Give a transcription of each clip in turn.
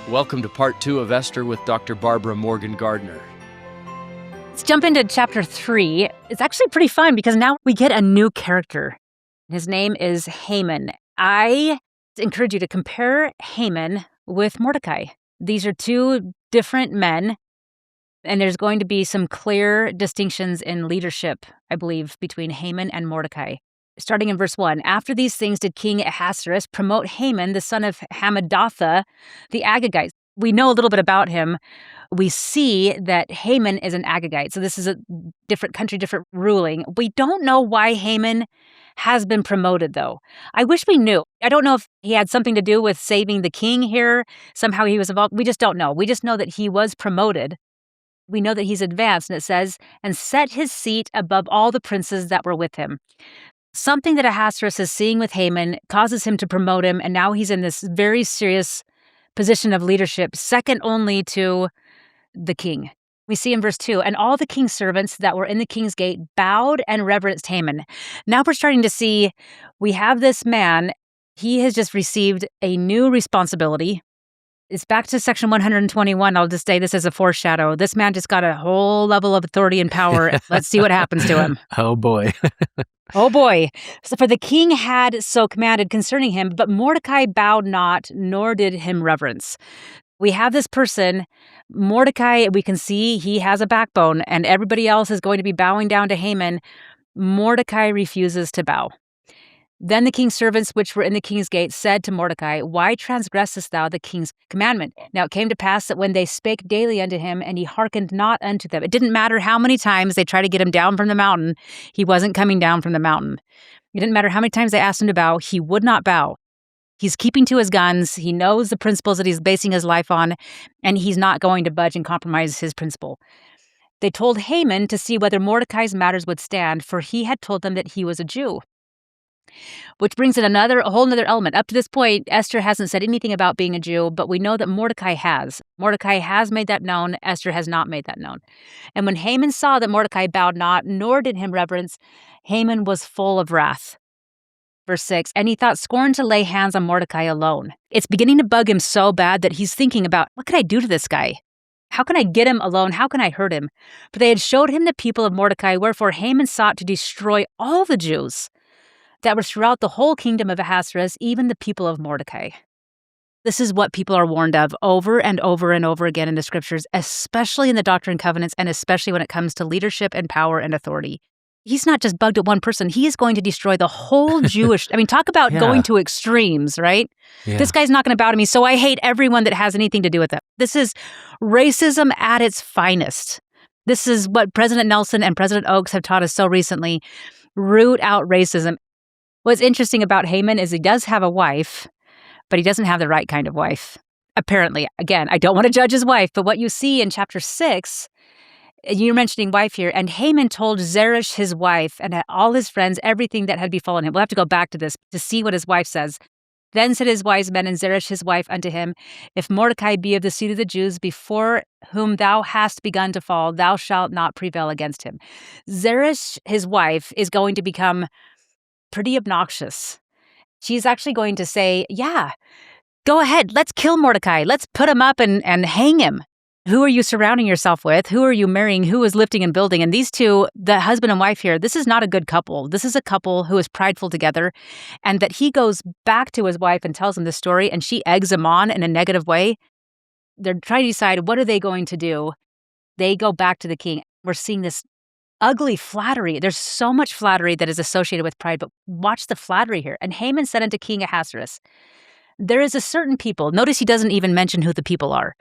Welcome to part 2 of Esther with Dr. Barbara Morgan Gardner. Let's jump into chapter 3. It's actually pretty fun because now we get a new character. His name is Haman. I encourage you to compare Haman with Mordecai. These are two different men, and there's going to be some clear distinctions in leadership, I believe, between Haman and Mordecai. Starting in verse 1, after these things did King Ahasuerus promote Haman, the son of Hammedatha, the Agagite. We know a little bit about him. We see that Haman is an Agagite. So this is a different country, different ruling. We don't know why Haman has been promoted, though. I wish we knew. I don't know if he had something to do with saving the king here. Somehow he was involved. We just don't know. We just know that he was promoted. We know that he's advanced, and it says, and set his seat above all the princes that were with him. Something that Ahasuerus is seeing with Haman causes him to promote him, and now he's in this very serious position of leadership, second only to the king. We see in verse 2, and all the king's servants that were in the king's gate bowed and reverenced Haman. Now we're starting to see we have this man. He has just received a new responsibility. It's back to section 121. I'll just say this as a foreshadow. This man just got a whole level of authority and power. Let's see what happens to him. Oh, boy. Oh, boy. So for the king had so commanded concerning him, but Mordecai bowed not, nor did him reverence. We have this person, Mordecai, we can see he has a backbone, and everybody else is going to be bowing down to Haman. Mordecai refuses to bow. Then the king's servants which were in the king's gate said to Mordecai, why transgressest thou the king's commandment? Now it came to pass that when they spake daily unto him, and he hearkened not unto them. It didn't matter how many times they tried to get him down from the mountain. He wasn't coming down from the mountain. It didn't matter how many times they asked him to bow. He would not bow. He's keeping to his guns. He knows the principles that he's basing his life on, and he's not going to budge and compromise his principle. They told Haman to see whether Mordecai's matters would stand, for he had told them that he was a Jew. Which brings in a whole other element. Up to this point, Esther hasn't said anything about being a Jew, but we know that Mordecai has. Mordecai has made that known. Esther has not made that known. And when Haman saw that Mordecai bowed not, nor did him reverence, Haman was full of wrath. Verse 6, and he thought scorn to lay hands on Mordecai alone. It's beginning to bug him so bad that he's thinking about, what can I do to this guy? How can I get him alone? How can I hurt him? For they had showed him the people of Mordecai, wherefore Haman sought to destroy all the Jews that were throughout the whole kingdom of Ahasuerus, even the people of Mordecai. This is what people are warned of over and over and over again in the scriptures, especially in the Doctrine and Covenants, and especially when it comes to leadership and power and authority. He's not just bugged at one person. He is going to destroy the whole Jewish... talk about going to extremes, right? Yeah. This guy's not going to bow to me, so I hate everyone that has anything to do with it. This is racism at its finest. This is what President Nelson and President Oaks have taught us so recently. Root out racism. What's interesting about Haman is he does have a wife, but he doesn't have the right kind of wife. Apparently, again, I don't want to judge his wife, but what you see in chapter 6, you're mentioning wife here, and Haman told Zeresh his wife and all his friends everything that had befallen him. We'll have to go back to this to see what his wife says. Then said his wise men and Zeresh his wife unto him, if Mordecai be of the seed of the Jews, before whom thou hast begun to fall, thou shalt not prevail against him. Zeresh, his wife, is going to become pretty obnoxious. She's actually going to say, yeah, go ahead. Let's kill Mordecai. Let's put him up and hang him. Who are you surrounding yourself with? Who are you marrying? Who is lifting and building? And these two, the husband and wife here, this is not a good couple. This is a couple who is prideful together, and that he goes back to his wife and tells him this story, and she eggs him on in a negative way. They're trying to decide, what are they going to do? They go back to the king. We're seeing this ugly flattery. There's so much flattery that is associated with pride, but watch the flattery here. And Haman said unto King Ahasuerus, there is a certain people. Notice he doesn't even mention who the people are.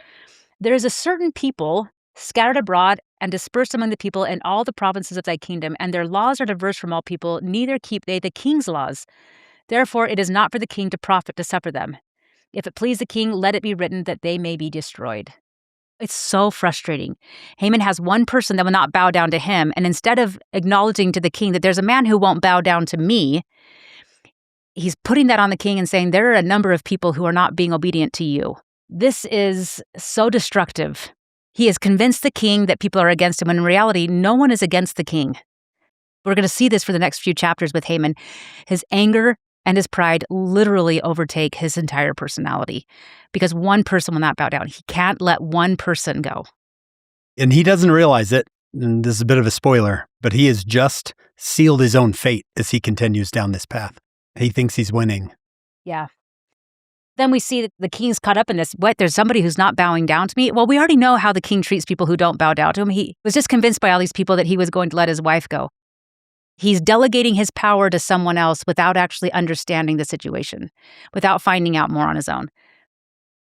There is a certain people scattered abroad and dispersed among the people in all the provinces of thy kingdom, and their laws are diverse from all people, neither keep they the king's laws. Therefore it is not for the king to profit to suffer them. If it please the king, let it be written that they may be destroyed. It's so frustrating. Haman has one person that will not bow down to him, and instead of acknowledging to the king that there's a man who won't bow down to me, he's putting that on the king and saying there are a number of people who are not being obedient to you. This is so destructive. He has convinced the king that people are against him, when in reality, no one is against the king. We're going to see this for the next few chapters with Haman. His anger and his pride literally overtake his entire personality because one person will not bow down. He can't let one person go. And he doesn't realize it. And this is a bit of a spoiler, but he has just sealed his own fate as he continues down this path. He thinks he's winning. Yeah. Then we see that the king's caught up in this. What? There's somebody who's not bowing down to me? Well, we already know how the king treats people who don't bow down to him. He was just convinced by all these people that he was going to let his wife go. He's delegating his power to someone else without actually understanding the situation, without finding out more on his own.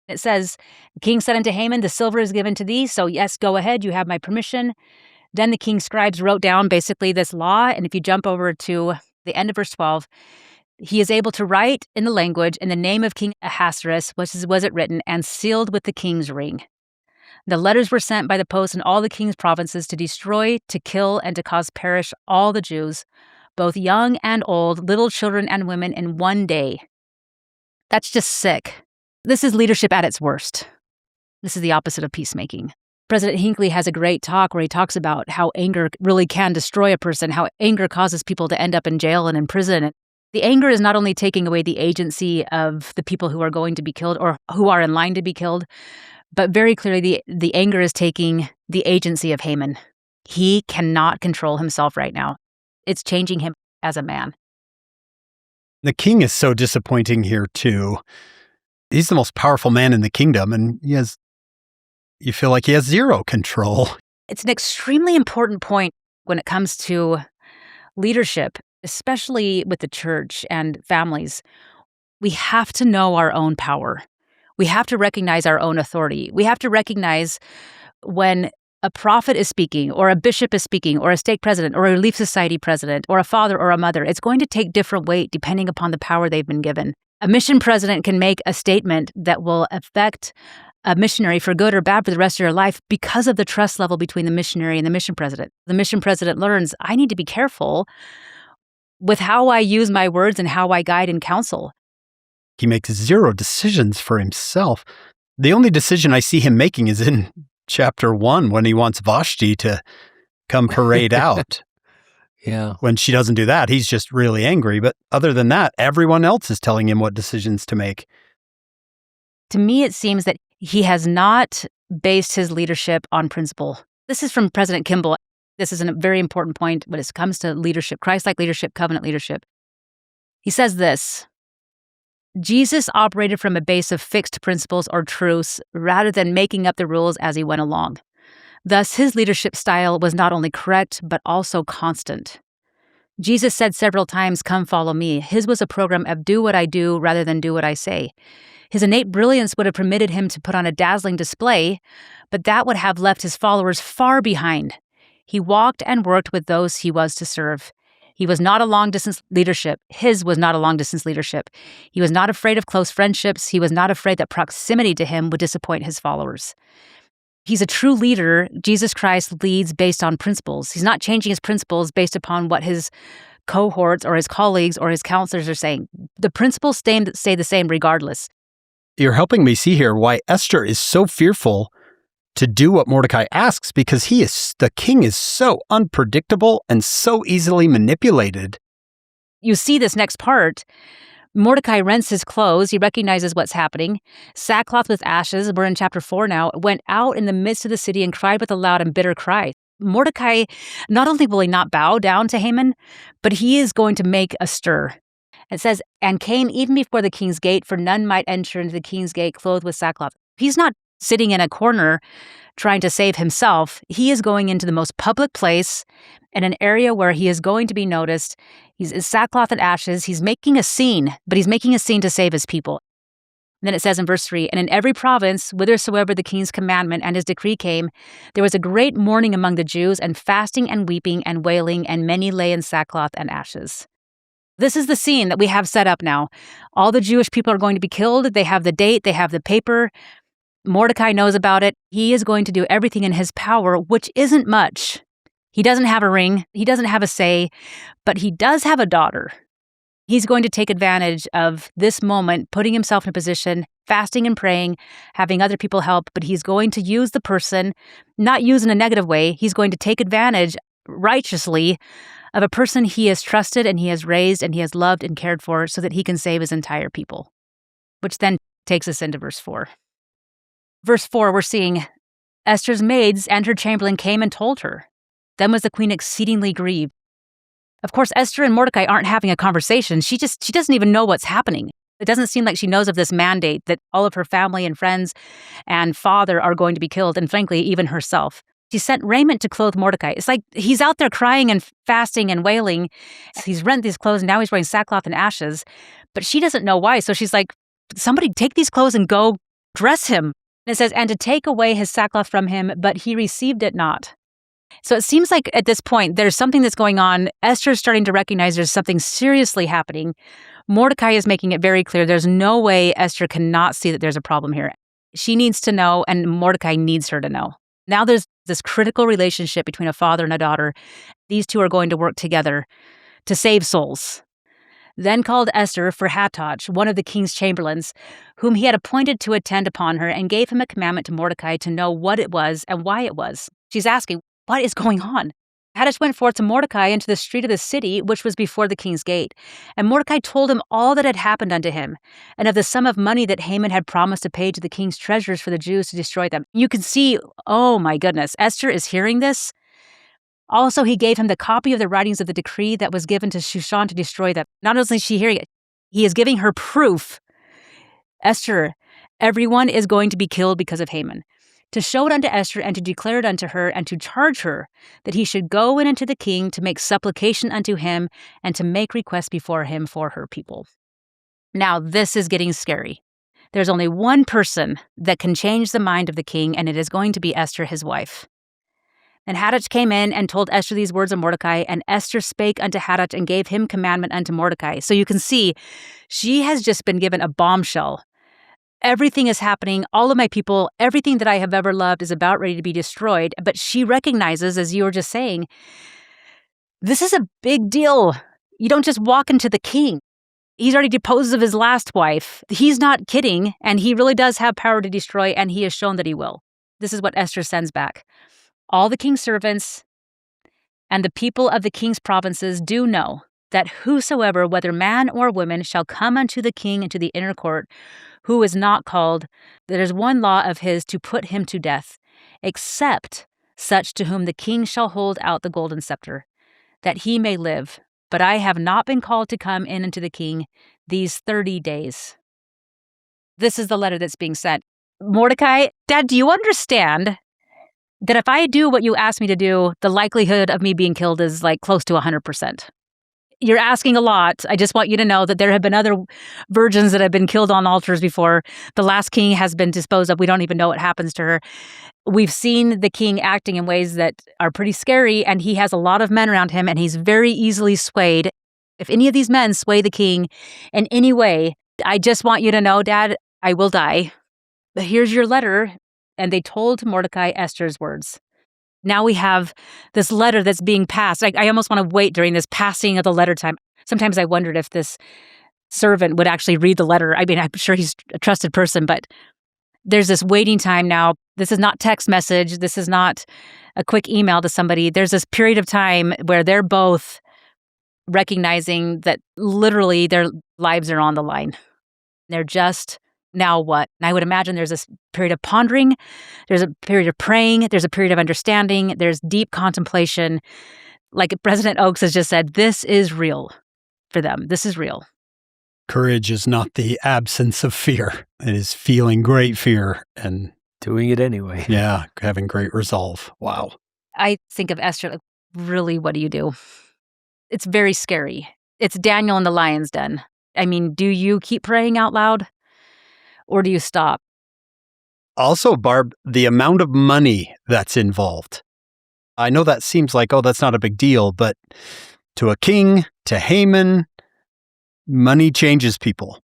It says, the king said unto Haman, the silver is given to thee, so yes, go ahead, you have my permission. Then the king's scribes wrote down basically this law, and if you jump over to the end of verse 12, he is able to write in the language in the name of King Ahasuerus, was it written, and sealed with the king's ring. The letters were sent by the post in all the king's provinces to destroy, to kill, and to cause perish all the Jews, both young and old, little children and women, in one day. That's just sick. This is leadership at its worst. This is the opposite of peacemaking. President Hinckley has a great talk where he talks about how anger really can destroy a person, how anger causes people to end up in jail and in prison. The anger is not only taking away the agency of the people who are going to be killed or who are in line to be killed, but very clearly the anger is taking the agency of Haman. He cannot control himself right now. It's changing him as a man. The king is so disappointing here, too. He's the most powerful man in the kingdom, and you feel like he has zero control. It's an extremely important point when it comes to leadership, especially with the church and families. We have to know our own power. We have to recognize our own authority. We have to recognize when a prophet is speaking, or a bishop is speaking, or a stake president, or a relief society president, or a father or a mother. It's going to take different weight depending upon the power they've been given. A mission president can make a statement that will affect a missionary for good or bad for the rest of your life because of the trust level between the missionary and the mission president. The mission president learns, I need to be careful with how I use my words and how I guide and counsel. He makes zero decisions for himself. The only decision I see him making is in chapter 1 when he wants Vashti to come parade out. Yeah. When she doesn't do that, he's just really angry. But other than that, everyone else is telling him what decisions to make. To me, it seems that he has not based his leadership on principle. This is from President Kimball. This is a very important point when it comes to leadership, Christ-like leadership, covenant leadership. He says this, Jesus operated from a base of fixed principles or truths rather than making up the rules as he went along. Thus, his leadership style was not only correct, but also constant. Jesus said several times, come follow me. His was a program of do what I do rather than do what I say. His innate brilliance would have permitted him to put on a dazzling display, but that would have left his followers far behind. He walked and worked with those he was to serve. He was not a long-distance leadership. His was not a long-distance leadership. He was not afraid of close friendships. He was not afraid that proximity to him would disappoint his followers. He's a true leader. Jesus Christ leads based on principles. He's not changing his principles based upon what his cohorts or his colleagues or his counselors are saying. The principles stay the same regardless. You're helping me see here why Esther is so fearful to do what Mordecai asks, because the king is so unpredictable and so easily manipulated. You see this next part. Mordecai rents his clothes. He recognizes what's happening. Sackcloth with ashes, we're in chapter 4 now, went out in the midst of the city and cried with a loud and bitter cry. Mordecai, not only will he not bow down to Haman, but he is going to make a stir. It says, and came even before the king's gate, for none might enter into the king's gate clothed with sackcloth. He's not sitting in a corner trying to save himself. He is going into the most public place in an area where he is going to be noticed. He's in sackcloth and ashes. He's making a scene, but he's making a scene to save his people. And then it says in verse 3, and in every province, whithersoever the king's commandment and his decree came, there was a great mourning among the Jews, and fasting and weeping and wailing, and many lay in sackcloth and ashes. This is the scene that we have set up now. All the Jewish people are going to be killed. They have the date. They have the paper. Mordecai knows about it. He is going to do everything in his power, which isn't much. He doesn't have a ring. He doesn't have a say, but he does have a daughter. He's going to take advantage of this moment, putting himself in a position, fasting and praying, having other people help, but he's going to use the person, not use in a negative way. He's going to take advantage righteously of a person he has trusted and he has raised and he has loved and cared for so that he can save his entire people. Which then takes us into verse 4. Verse 4, we're seeing Esther's maids and her chamberlain came and told her. Then was the queen exceedingly grieved. Of course, Esther and Mordecai aren't having a conversation. She doesn't even know what's happening. It doesn't seem like she knows of this mandate that all of her family and friends and father are going to be killed, and frankly, even herself. She sent raiment to clothe Mordecai. It's like he's out there crying and fasting and wailing. He's rent these clothes, and now he's wearing sackcloth and ashes. But she doesn't know why, so she's like, somebody take these clothes and go dress him. And it says, and to take away his sackcloth from him, but he received it not. So it seems like at this point, there's something that's going on. Esther's starting to recognize there's something seriously happening. Mordecai is making it very clear there's no way Esther cannot see that there's a problem here. She needs to know, and Mordecai needs her to know. Now there's this critical relationship between a father and a daughter. These two are going to work together to save souls. Then called Esther for Hathach, one of the king's chamberlains, whom he had appointed to attend upon her, and gave him a commandment to Mordecai to know what it was and why it was. She's asking, what is going on? Hathach went forth to Mordecai into the street of the city, which was before the king's gate. And Mordecai told him all that had happened unto him, and of the sum of money that Haman had promised to pay to the king's treasurers for the Jews to destroy them. You can see, oh my goodness, Esther is hearing this. Also, he gave him the copy of the writings of the decree that was given to Shushan to destroy them. Not only is she hearing it, he is giving her proof. Esther, everyone is going to be killed because of Haman. To show it unto Esther and to declare it unto her and to charge her that he should go in unto the king to make supplication unto him and to make request before him for her people. Now, this is getting scary. There's only one person that can change the mind of the king, and it is going to be Esther, his wife. And Hathach came in and told Esther these words of Mordecai, and Esther spake unto Hathach and gave him commandment unto Mordecai. So you can see, she has just been given a bombshell. Everything is happening. All of my people, everything that I have ever loved is about ready to be destroyed. But she recognizes, as you were just saying, this is a big deal. You don't just walk into the king. He's already deposed of his last wife. He's not kidding, and he really does have power to destroy, and he has shown that he will. This is what Esther sends back. All the king's servants and the people of the king's provinces do know that whosoever, whether man or woman, shall come unto the king into the inner court, who is not called, there is one law of his to put him to death, except such to whom the king shall hold out the golden scepter, that he may live. But I have not been called to come in unto the king these 30 days. This is the letter that's being sent. Mordecai, Dad, do you understand that if I do what you ask me to do, the likelihood of me being killed is like close to 100%? You're asking a lot. I just want you to know that there have been other virgins that have been killed on altars before. The last king has been disposed of. We don't even know what happens to her. We've seen the king acting in ways that are pretty scary, and he has a lot of men around him, and he's very easily swayed. If any of these men sway the king in any way, I just want you to know, Dad, I will die. But here's your letter. And they told Mordecai Esther's words. Now we have this letter that's being passed. I almost want to wait during this passing of the letter time. Sometimes I wondered if this servant would actually read the letter. I mean, I'm sure he's a trusted person, but there's this waiting time now. This is not text message. This is not a quick email to somebody. There's this period of time where they're both recognizing that literally their lives are on the line. They're just, now what? And I would imagine there's this period of pondering, there's a period of praying, there's a period of understanding, there's deep contemplation. Like President Oakes has just said, this is real for them. This is real. Courage is not the absence of fear. It is feeling great fear and doing it anyway. Yeah, having great resolve. Wow. I think of Esther, like, really, what do you do? It's very scary. It's Daniel in the lion's den. I mean, do you keep praying out loud? Or do you stop? Also, Barb, the amount of money that's involved. I know that seems like, oh, that's not a big deal, but to a king, to Haman, money changes people.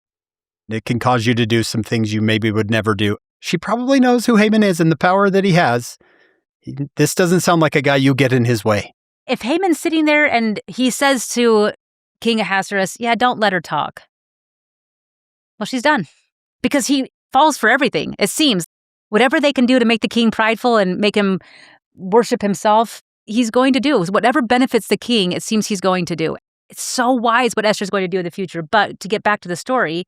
It can cause you to do some things you maybe would never do. She probably knows who Haman is and the power that he has. This doesn't sound like a guy you get in his way. If Haman's sitting there and he says to King Ahasuerus, yeah, don't let her talk. Well, she's done. Because he falls for everything, it seems. Whatever they can do to make the king prideful and make him worship himself, he's going to do. Whatever benefits the king, it seems he's going to do. It's so wise what Esther's going to do in the future. But to get back to the story,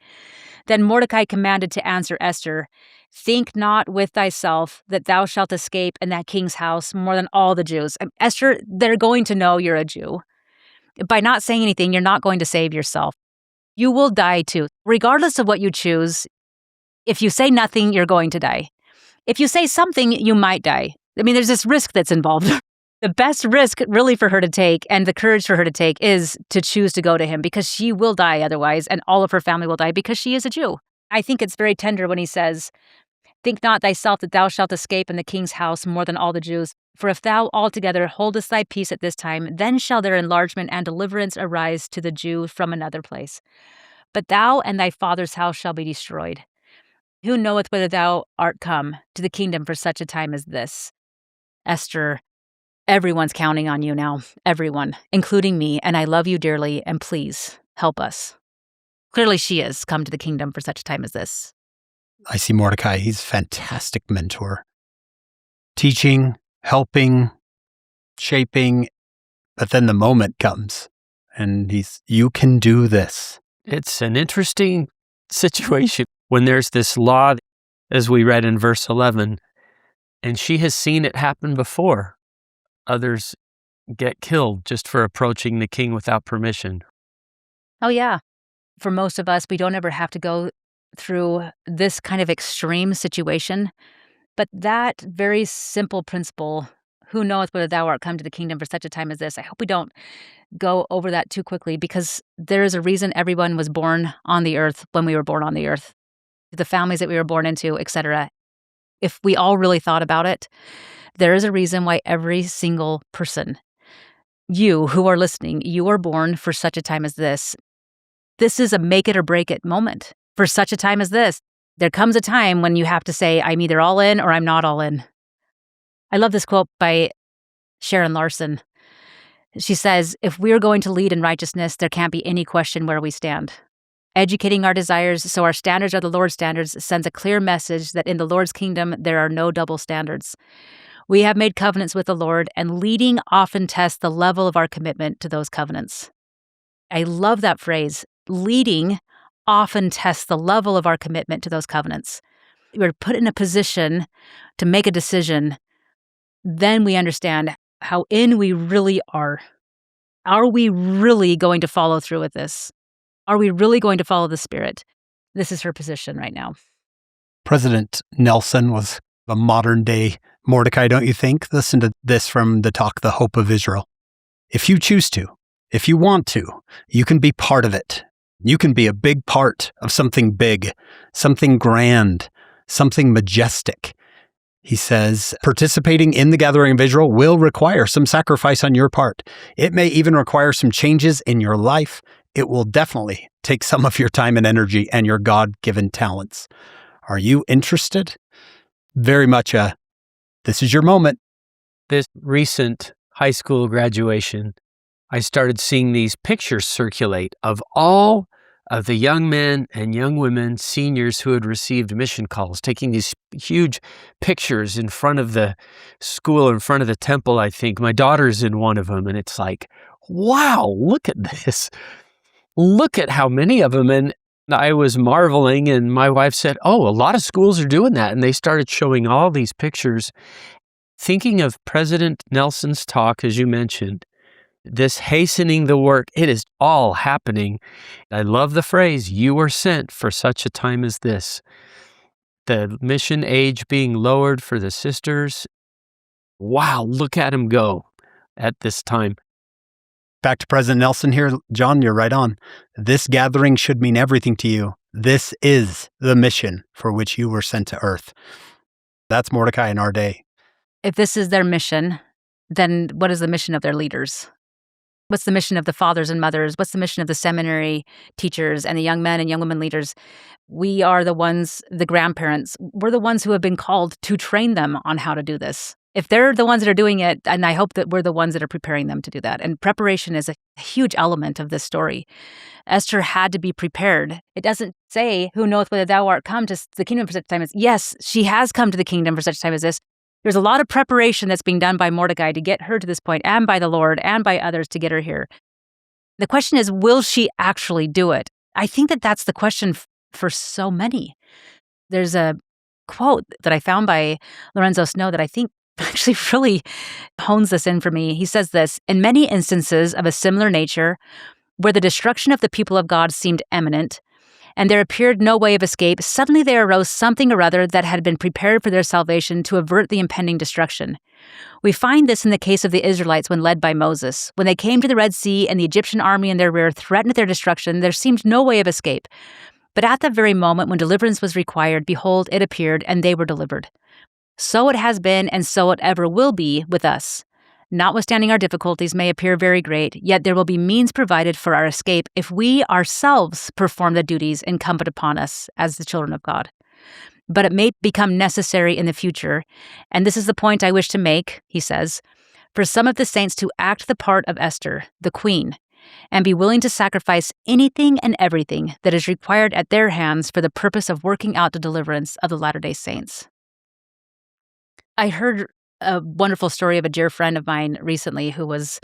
then Mordecai commanded to answer Esther, "Think not with thyself that thou shalt escape in that king's house more than all the Jews." Esther, they're going to know you're a Jew. By not saying anything, you're not going to save yourself. You will die too. Regardless of what you choose, if you say nothing, you're going to die. If you say something, you might die. I mean, there's this risk that's involved. The best risk really for her to take and the courage for her to take is to choose to go to him, because she will die otherwise, and all of her family will die because she is a Jew. I think it's very tender when he says, "Think not thyself that thou shalt escape in the king's house more than all the Jews. For if thou altogether holdest thy peace at this time, then shall their enlargement and deliverance arise to the Jew from another place. But thou and thy father's house shall be destroyed. Who knoweth whether thou art come to the kingdom for such a time as this?" Esther, everyone's counting on you now. Everyone, including me, and I love you dearly, and please help us. Clearly she is come to the kingdom for such a time as this. I see Mordecai. He's a fantastic mentor. Teaching, helping, shaping, but then the moment comes and you can do this. It's an interesting situation when there's this law, as we read in verse 11, and she has seen it happen before. Others get killed just for approaching the king without permission. Oh, yeah. For most of us, we don't ever have to go through this kind of extreme situation. But that very simple principle, who knoweth whether thou art come to the kingdom for such a time as this, I hope we don't go over that too quickly, because there is a reason everyone was born on the earth when we were born on the earth, the families that we were born into, etc. If we all really thought about it, there is a reason why every single person, you who are listening, you are born for such a time as this. This is a make it or break it moment. For such a time as this, there comes a time when you have to say, I'm either all in or I'm not all in. I love this quote by Sharon Larson. She says, "If we are going to lead in righteousness, there can't be any question where we stand. Educating our desires so our standards are the Lord's standards sends a clear message that in the Lord's kingdom there are no double standards. We have made covenants with the Lord, and leading often tests the level of our commitment to those covenants." I love that phrase. Leading often tests the level of our commitment to those covenants. We're put in a position to make a decision. Then we understand how in we really are. Are we really going to follow through with this? Are we really going to follow the Spirit? This is her position right now. President Nelson was a modern day Mordecai, don't you think? Listen to this from the talk, The Hope of Israel. If you choose to, if you want to, you can be part of it. You can be a big part of something big, something grand, something majestic. He says, participating in the gathering of Israel will require some sacrifice on your part. It may even require some changes in your life. It will definitely take some of your time and energy and your God-given talents. Are you interested? Very much this is your moment. This recent high school graduation, I started seeing these pictures circulate of all of the young men and young women, seniors who had received mission calls, taking these huge pictures in front of the school, in front of the temple, I think. My daughter's in one of them, and it's like, wow, look at this. Look at how many of them. And I was marveling, and my wife said, oh, a lot of schools are doing that. And they started showing all these pictures. Thinking of President Nelson's talk, as you mentioned, this hastening the work, it is all happening. I love the phrase, you were sent for such a time as this. The mission age being lowered for the sisters. Wow, look at him go at this time. Back to President Nelson here. John, you're right on. This gathering should mean everything to you. This is the mission for which you were sent to earth. That's Mordecai in our day. If this is their mission, then what is the mission of their leaders? What's the mission of the fathers and mothers? What's the mission of the seminary teachers and the young men and young women leaders? We are the ones, the grandparents, we're the ones who have been called to train them on how to do this. If they're the ones that are doing it, and I hope that we're the ones that are preparing them to do that. And preparation is a huge element of this story. Esther had to be prepared. It doesn't say, who knoweth whether thou art come to the kingdom for such a time as... Yes, she has come to the kingdom for such a time as this. There's a lot of preparation that's being done by Mordecai to get her to this point, and by the Lord and by others to get her here. The question is, will she actually do it? I think that that's the question for so many. There's a quote that I found by Lorenzo Snow that I think actually really hones this in for me. He says this: in many instances of a similar nature, where the destruction of the people of God seemed imminent, and there appeared no way of escape, suddenly there arose something or other that had been prepared for their salvation to avert the impending destruction. We find this in the case of the Israelites when led by Moses. When they came to the Red Sea and the Egyptian army in their rear threatened their destruction, there seemed no way of escape. But at the very moment when deliverance was required, behold, it appeared, and they were delivered. So it has been, and so it ever will be with us. Notwithstanding our difficulties may appear very great, yet there will be means provided for our escape if we ourselves perform the duties incumbent upon us as the children of God. But it may become necessary in the future, and this is the point I wish to make, he says, for some of the saints to act the part of Esther, the queen, and be willing to sacrifice anything and everything that is required at their hands for the purpose of working out the deliverance of the Latter-day Saints. I heard a wonderful story of a dear friend of mine recently who was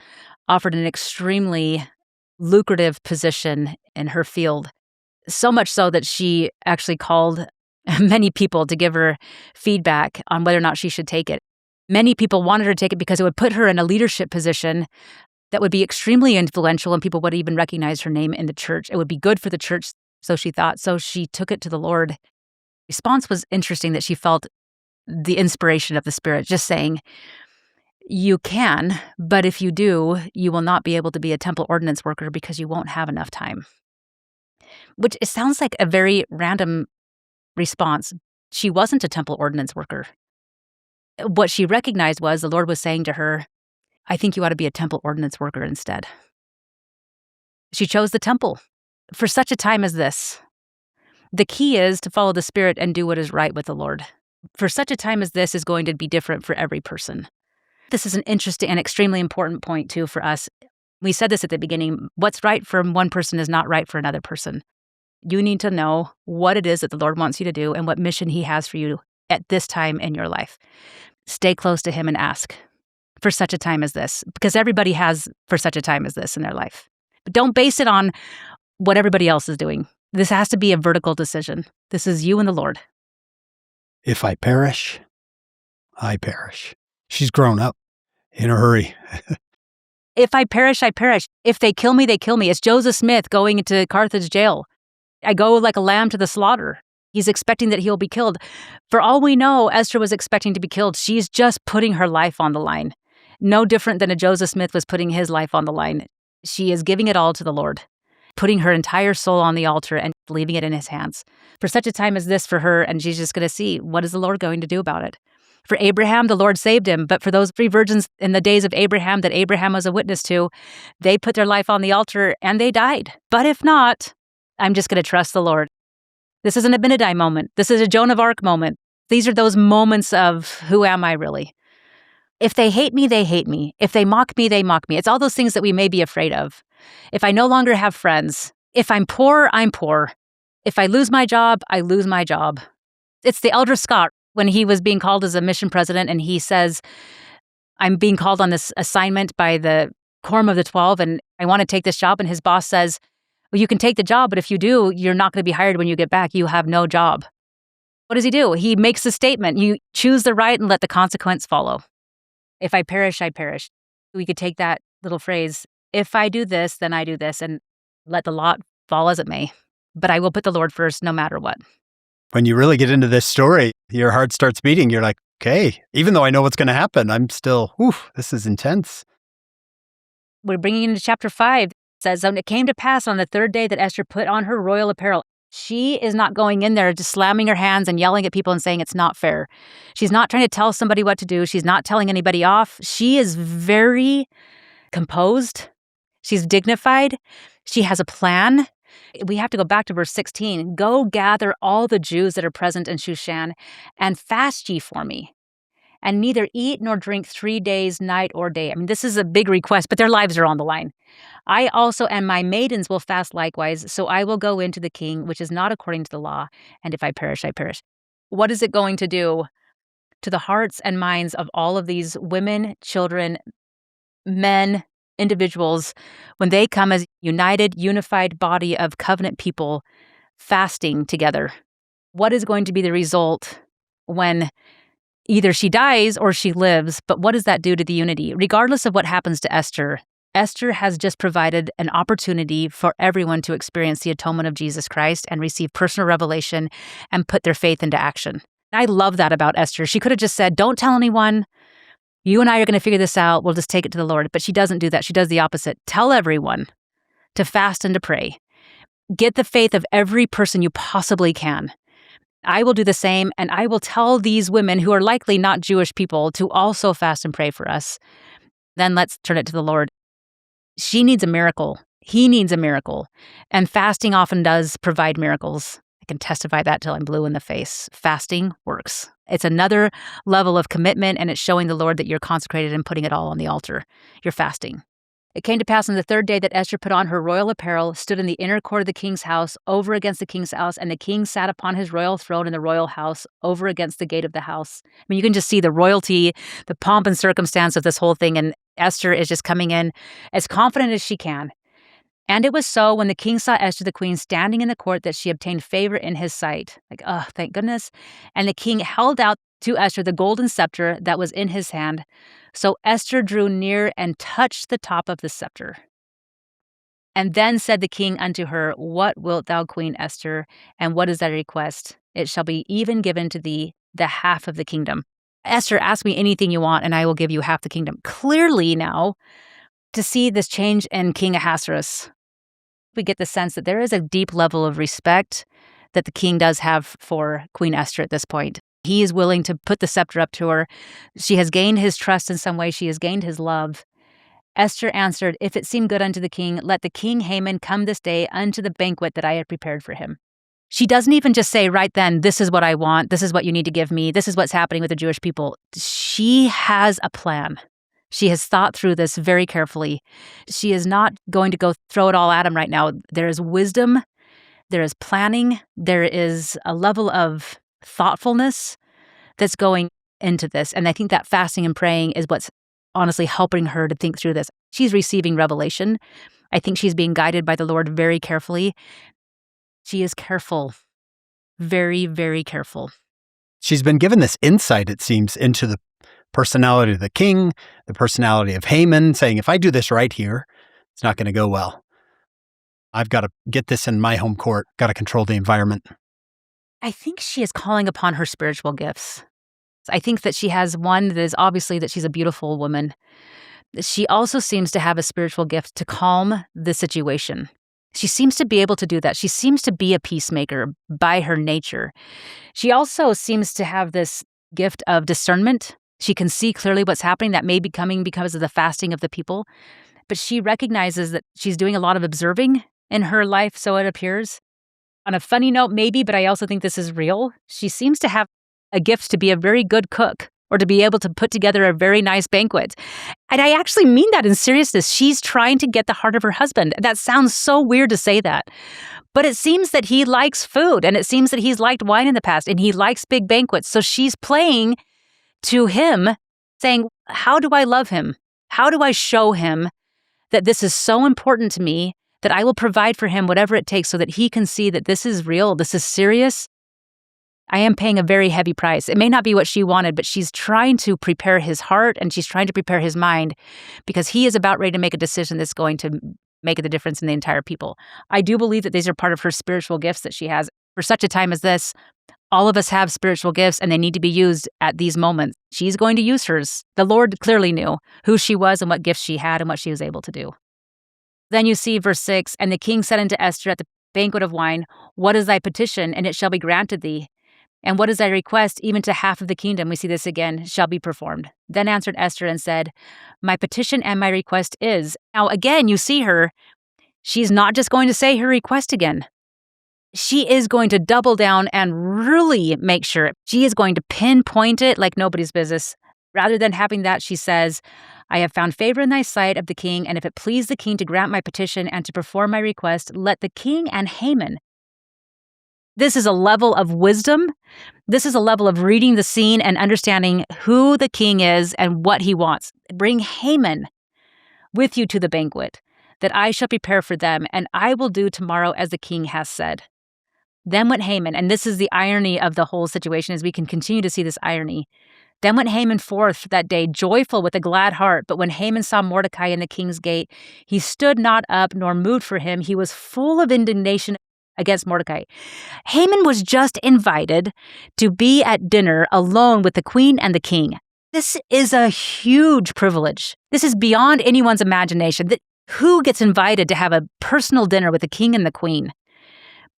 offered an extremely lucrative position in her field, so much so that she actually called many people to give her feedback on whether or not she should take it. Many people wanted her to take it because it would put her in a leadership position that would be extremely influential, and people would even recognize her name in the church. It would be good for the church, so she thought. So she took it to the Lord. Response was interesting, that she felt the inspiration of the Spirit, just saying, you can, but if you do, you will not be able to be a temple ordinance worker because you won't have enough time. Which it sounds like a very random response. She wasn't a temple ordinance worker. What she recognized was the Lord was saying to her, I think you ought to be a temple ordinance worker instead. She chose the temple for such a time as this. The key is to follow the Spirit and do what is right with the Lord. For such a time as this is going to be different for every person. This is an interesting and extremely important point, too, for us. We said this at the beginning. What's right for one person is not right for another person. You need to know what it is that the Lord wants you to do and what mission He has for you at this time in your life. Stay close to Him and ask for such a time as this, because everybody has for such a time as this in their life. But don't base it on what everybody else is doing. This has to be a vertical decision. This is you and the Lord. If I perish, I perish. She's grown up in a hurry. If I perish, I perish. If they kill me, they kill me. It's Joseph Smith going into Carthage jail. I go like a lamb to the slaughter. He's expecting that he'll be killed. For all we know, Esther was expecting to be killed. She's just putting her life on the line. No different than a Joseph Smith was putting his life on the line. She is giving it all to the Lord, putting her entire soul on the altar and leaving it in His hands. For such a time as this for her, and she's just going to see, what is the Lord going to do about it? For Abraham, the Lord saved him, but for those 3 virgins in the days of Abraham that Abraham was a witness to, they put their life on the altar and they died. But if not, I'm just going to trust the Lord. This isn't a Abinadi moment. This is a Joan of Arc moment. These are those moments of, who am I really? If they hate me, they hate me. If they mock me, they mock me. It's all those things that we may be afraid of. If I no longer have friends, if I'm poor, I'm poor. If I lose my job, I lose my job. It's the Elder Scott when he was being called as a mission president, and he says, I'm being called on this assignment by the Quorum of the 12, and I want to take this job. And his boss says, well, you can take the job, but if you do, you're not going to be hired when you get back. You have no job. What does he do? He makes a statement. You choose the right and let the consequence follow. If I perish, I perish. We could take that little phrase, if I do this, then I do this, and let the lot fall as it may. But I will put the Lord first no matter what. When you really get into this story, your heart starts beating. You're like, okay, even though I know what's going to happen, I'm still, this is intense. We're bringing into chapter 5. It says, and it came to pass on the 3rd day that Esther put on her royal apparel. She is not going in there just slamming her hands and yelling at people and saying it's not fair. She's not trying to tell somebody what to do. She's not telling anybody off. She is very composed. She's dignified. She has a plan. We have to go back to verse 16. Go gather all the Jews that are present in Shushan and fast ye for me. And neither eat nor drink 3 days, night or day. I mean, this is a big request, but their lives are on the line. I also and my maidens will fast likewise, so I will go into the king, which is not according to the law, and if I perish, I perish. What is it going to do to the hearts and minds of all of these women, children, men, individuals, when they come as united, unified body of covenant people fasting together. What is going to be the result when either she dies or she lives? But what does that do to the unity? Regardless of what happens to Esther, Esther has just provided an opportunity for everyone to experience the atonement of Jesus Christ and receive personal revelation and put their faith into action. I love that about Esther. She could have just said, don't tell anyone. You and I are going to figure this out. We'll just take it to the Lord. But she doesn't do that. She does the opposite. Tell everyone to fast and to pray. Get the faith of every person you possibly can. I will do the same, and I will tell these women who are likely not Jewish people to also fast and pray for us. Then let's turn it to the Lord. She needs a miracle. He needs a miracle. And fasting often does provide miracles. I can testify that till I'm blue in the face. Fasting works. It's another level of commitment, and it's showing the Lord that you're consecrated and putting it all on the altar. You're fasting. It came to pass on the third day that Esther put on her royal apparel, stood in the inner court of the king's house, over against the king's house, and the king sat upon his royal throne in the royal house, over against the gate of the house. I mean, you can just see the royalty, the pomp and circumstance of this whole thing, and Esther is just coming in as confident as she can. And it was so when the king saw Esther the queen standing in the court that she obtained favor in his sight. Like, oh, thank goodness. And the king held out to Esther the golden scepter that was in his hand. So Esther drew near and touched the top of the scepter. And then said the king unto her, What wilt thou, Queen Esther, and what is thy request? It shall be even given to thee the half of the kingdom. Esther, ask me anything you want, and I will give you half the kingdom. Clearly now, to see this change in King Ahasuerus, we get the sense that there is a deep level of respect that the king does have for Queen Esther at this point. He is willing to put the scepter up to her. She has gained his trust in some way. She has gained his love. Esther answered, If it seem good unto the king, let the king Haman come this day unto the banquet that I had prepared for him. She doesn't even just say right then, this is what I want, this is what you need to give me, this is what's happening with the Jewish people. She has a plan. She has thought through this very carefully. She is not going to go throw it all at him right now. There is wisdom, there is planning, there is a level of thoughtfulness that's going into this. And I think that fasting and praying is what's honestly helping her to think through this. She's receiving revelation. I think she's being guided by the Lord very carefully. She is careful, very, very careful. She's been given this insight, it seems, into the personality of the king, the personality of Haman, saying, if I do this right here, it's not going to go well. I've got to get this in my home court, got to control the environment. I think she is calling upon her spiritual gifts. I think that she has one that is obviously that she's a beautiful woman. She also seems to have a spiritual gift to calm the situation. She seems to be able to do that. She seems to be a peacemaker by her nature. She also seems to have this gift of discernment. She can see clearly what's happening that may be coming because of the fasting of the people. But she recognizes that she's doing a lot of observing in her life, so it appears. On a funny note, maybe, but I also think this is real. She seems to have a gift to be a very good cook or to be able to put together a very nice banquet. And I actually mean that in seriousness. She's trying to get the heart of her husband. That sounds so weird to say that. But it seems that he likes food, and it seems that he's liked wine in the past, and he likes big banquets. So she's playing to him, saying, how do I love him? How do I show him that this is so important to me that I will provide for him whatever it takes so that he can see that this is real, this is serious? I am paying a very heavy price. It may not be what she wanted, but she's trying to prepare his heart and she's trying to prepare his mind because he is about ready to make a decision that's going to make the difference in the entire people. I do believe that these are part of her spiritual gifts that she has. For such a time as this, all of us have spiritual gifts and they need to be used at these moments. She's going to use hers. The Lord clearly knew who she was and what gifts she had and what she was able to do. Then you see verse 6, and the king said unto Esther at the banquet of wine, What is thy petition? And it shall be granted thee. And what is thy request? Even to half of the kingdom, we see this again, shall be performed. Then answered Esther and said, My petition and my request is. Now again, you see her. She's not just going to say her request again. She is going to double down and really make sure. She is going to pinpoint it like nobody's business. Rather than having that, she says, I have found favor in thy sight of the king, and if it please the king to grant my petition and to perform my request, let the king and Haman This is a level of wisdom. This is a level of reading the scene and understanding who the king is and what he wants. Bring Haman with you to the banquet, that I shall prepare for them, and I will do tomorrow as the king has said. Then went Haman, and this is the irony of the whole situation, as we can continue to see this irony. Then went Haman forth that day, joyful with a glad heart. But when Haman saw Mordecai in the king's gate, he stood not up nor moved for him. He was full of indignation against Mordecai. Haman was just invited to be at dinner alone with the queen and the king. This is a huge privilege. This is beyond anyone's imagination. Who gets invited to have a personal dinner with the king and the queen?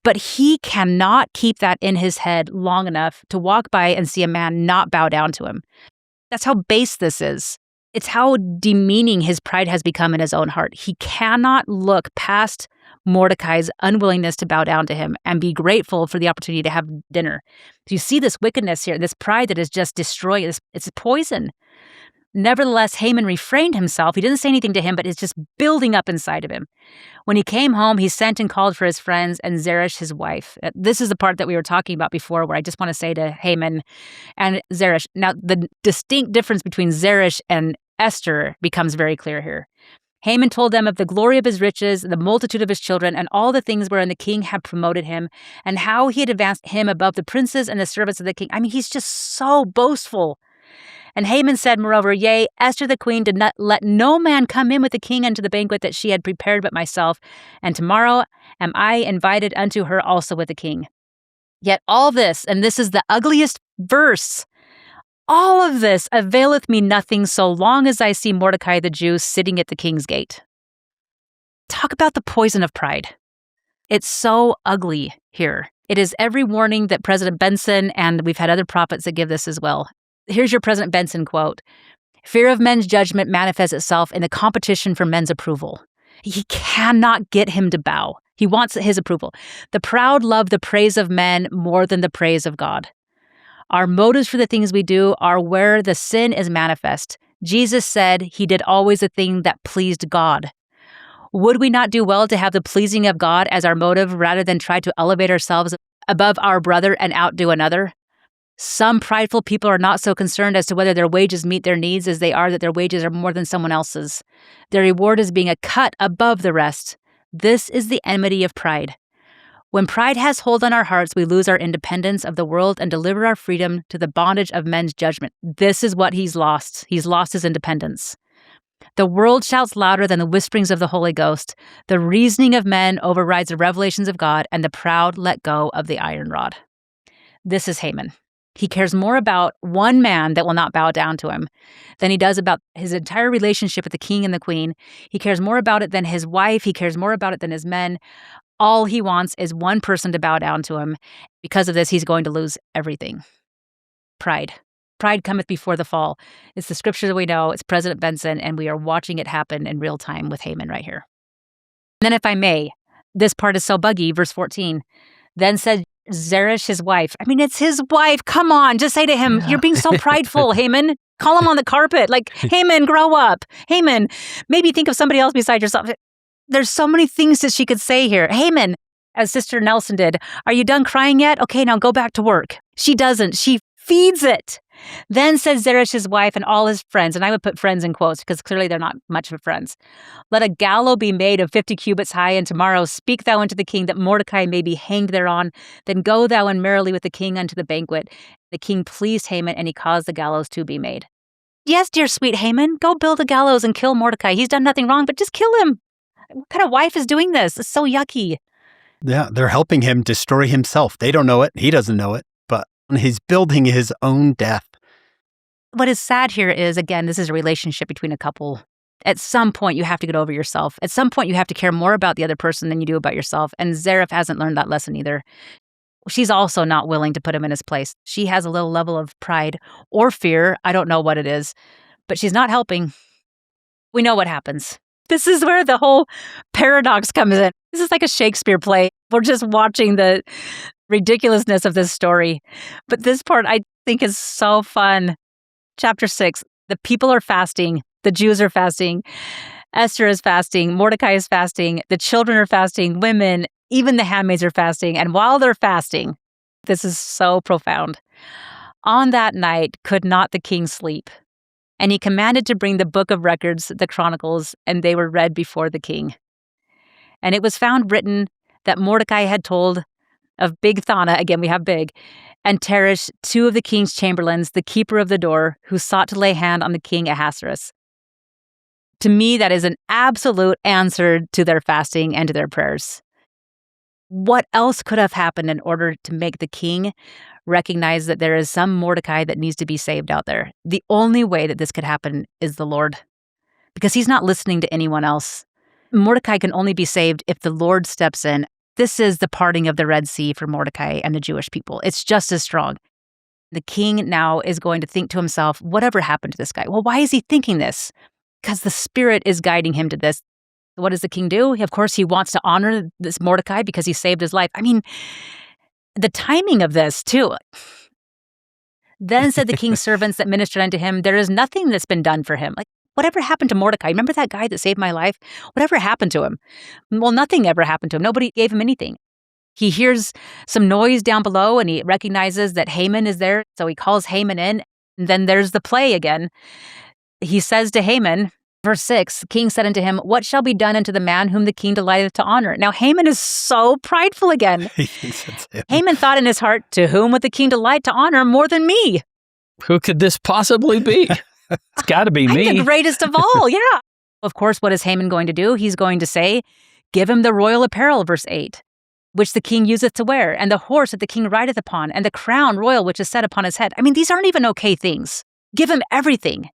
But he cannot keep that in his head long enough to walk by and see a man not bow down to him. That's how base this is. It's how demeaning his pride has become in his own heart. He cannot look past Mordecai's unwillingness to bow down to him and be grateful for the opportunity to have dinner. So you see this wickedness here, this pride that is just destroying. It's poison. Nevertheless, Haman refrained himself. He didn't say anything to him, but it's just building up inside of him. When he came home, he sent and called for his friends and Zeresh, his wife. This is the part that we were talking about before, where I just want to say to Haman and Zeresh. Now, the distinct difference between Zeresh and Esther becomes very clear here. Haman told them of the glory of his riches, the multitude of his children, and all the things wherein the king had promoted him, and how he had advanced him above the princes and the servants of the king. I mean, he's just so boastful. And Haman said, moreover, yea, Esther the queen did not let no man come in with the king unto the banquet that she had prepared but myself, and tomorrow am I invited unto her also with the king. Yet all this, and this is the ugliest verse, all of this availeth me nothing so long as I see Mordecai the Jew sitting at the king's gate. Talk about the poison of pride. It's so ugly here. It is every warning that President Benson, and we've had other prophets that give this as well. Here's your President Benson quote. Fear of men's judgment manifests itself in the competition for men's approval. He cannot get him to bow. He wants his approval. The proud love the praise of men more than the praise of God. Our motives for the things we do are where the sin is manifest. Jesus said he did always a thing that pleased God. Would we not do well to have the pleasing of God as our motive rather than try to elevate ourselves above our brother and outdo another? Some prideful people are not so concerned as to whether their wages meet their needs as they are that their wages are more than someone else's. Their reward is being a cut above the rest. This is the enmity of pride. When pride has hold on our hearts, we lose our independence of the world and deliver our freedom to the bondage of men's judgment. This is what he's lost. He's lost his independence. The world shouts louder than the whisperings of the Holy Ghost. The reasoning of men overrides the revelations of God, and the proud let go of the iron rod. This is Haman. He cares more about one man that will not bow down to him than he does about his entire relationship with the king and the queen. He cares more about it than his wife. He cares more about it than his men. All he wants is one person to bow down to him. Because of this, he's going to lose everything. Pride. Pride cometh before the fall. It's the scripture that we know. It's President Benson, and we are watching it happen in real time with Haman right here. And then if I may, this part is so buggy, verse 14. Then said Zeresh, his wife. I mean, it's his wife. Come on, just say to him, you're being so prideful, Haman. Call him on the carpet. Like, Haman, grow up. Haman, maybe think of somebody else beside yourself. There's so many things that she could say here. Haman, as Sister Nelson did, are you done crying yet? Okay, now go back to work. She doesn't. She feeds it. Then said Zeresh, his wife, and all his friends, and I would put friends in quotes because clearly they're not much of friends. Let a gallows be made of 50 cubits high, and tomorrow speak thou unto the king that Mordecai may be hanged thereon. Then go thou and merrily with the king unto the banquet. The king pleased Haman, and he caused the gallows to be made. Yes, dear sweet Haman, go build a gallows and kill Mordecai. He's done nothing wrong, but just kill him. What kind of wife is doing this? It's so yucky. Yeah, they're helping him destroy himself. They don't know it. He doesn't know it, but he's building his own death. What is sad here is, again, this is a relationship between a couple. At some point, you have to get over yourself. At some point, you have to care more about the other person than you do about yourself. And Zeresh hasn't learned that lesson either. She's also not willing to put him in his place. She has a little level of pride or fear. I don't know what it is, but she's not helping. We know what happens. This is where the whole paradox comes in. This is like a Shakespeare play. We're just watching the ridiculousness of this story. But this part I think is so fun. Chapter 6, the people are fasting. The Jews are fasting. Esther is fasting. Mordecai is fasting. The children are fasting. Women, Even the handmaids are fasting. And while they're fasting, this is so profound. On that night could not the king sleep. And he commanded to bring the book of records, the chronicles, and they were read before the king. And it was found written that Mordecai had told of Bigthana, again we have Big, and Teresh, two of the king's chamberlains, the keeper of the door, who sought to lay hand on the king Ahasuerus. To me, that is an absolute answer to their fasting and to their prayers. What else could have happened in order to make the king recognize that there is some Mordecai that needs to be saved out there? The only way that this could happen is the Lord, because he's not listening to anyone else. Mordecai can only be saved if the Lord steps in. This is the parting of the Red Sea for Mordecai and the Jewish people. It's just as strong. The king now is going to think to himself, whatever happened to this guy? Well, why is he thinking this? Because the Spirit is guiding him to this. What does the king do? Of course, he wants to honor this Mordecai because he saved his life. I mean, the timing of this, too. Then said the king's servants that ministered unto him, there is nothing that's been done for him. Like, whatever happened to Mordecai? Remember that guy that saved my life? Whatever happened to him? Well, nothing ever happened to him. Nobody gave him anything. He hears some noise down below and he recognizes that Haman is there. So he calls Haman in. And then there's the play again. He says to Haman, verse 6, the king said unto him, what shall be done unto the man whom the king delighteth to honor? Now Haman is so prideful again. Haman thought in his heart, to whom would the king delight to honor more than me? Who could this possibly be? It's got to be me. I'm the greatest of all, yeah. Of course, what is Haman going to do? He's going to say, give him the royal apparel, verse 8, which the king useth to wear, and the horse that the king rideth upon, and the crown royal which is set upon his head. I mean, these aren't even okay things. Give him everything.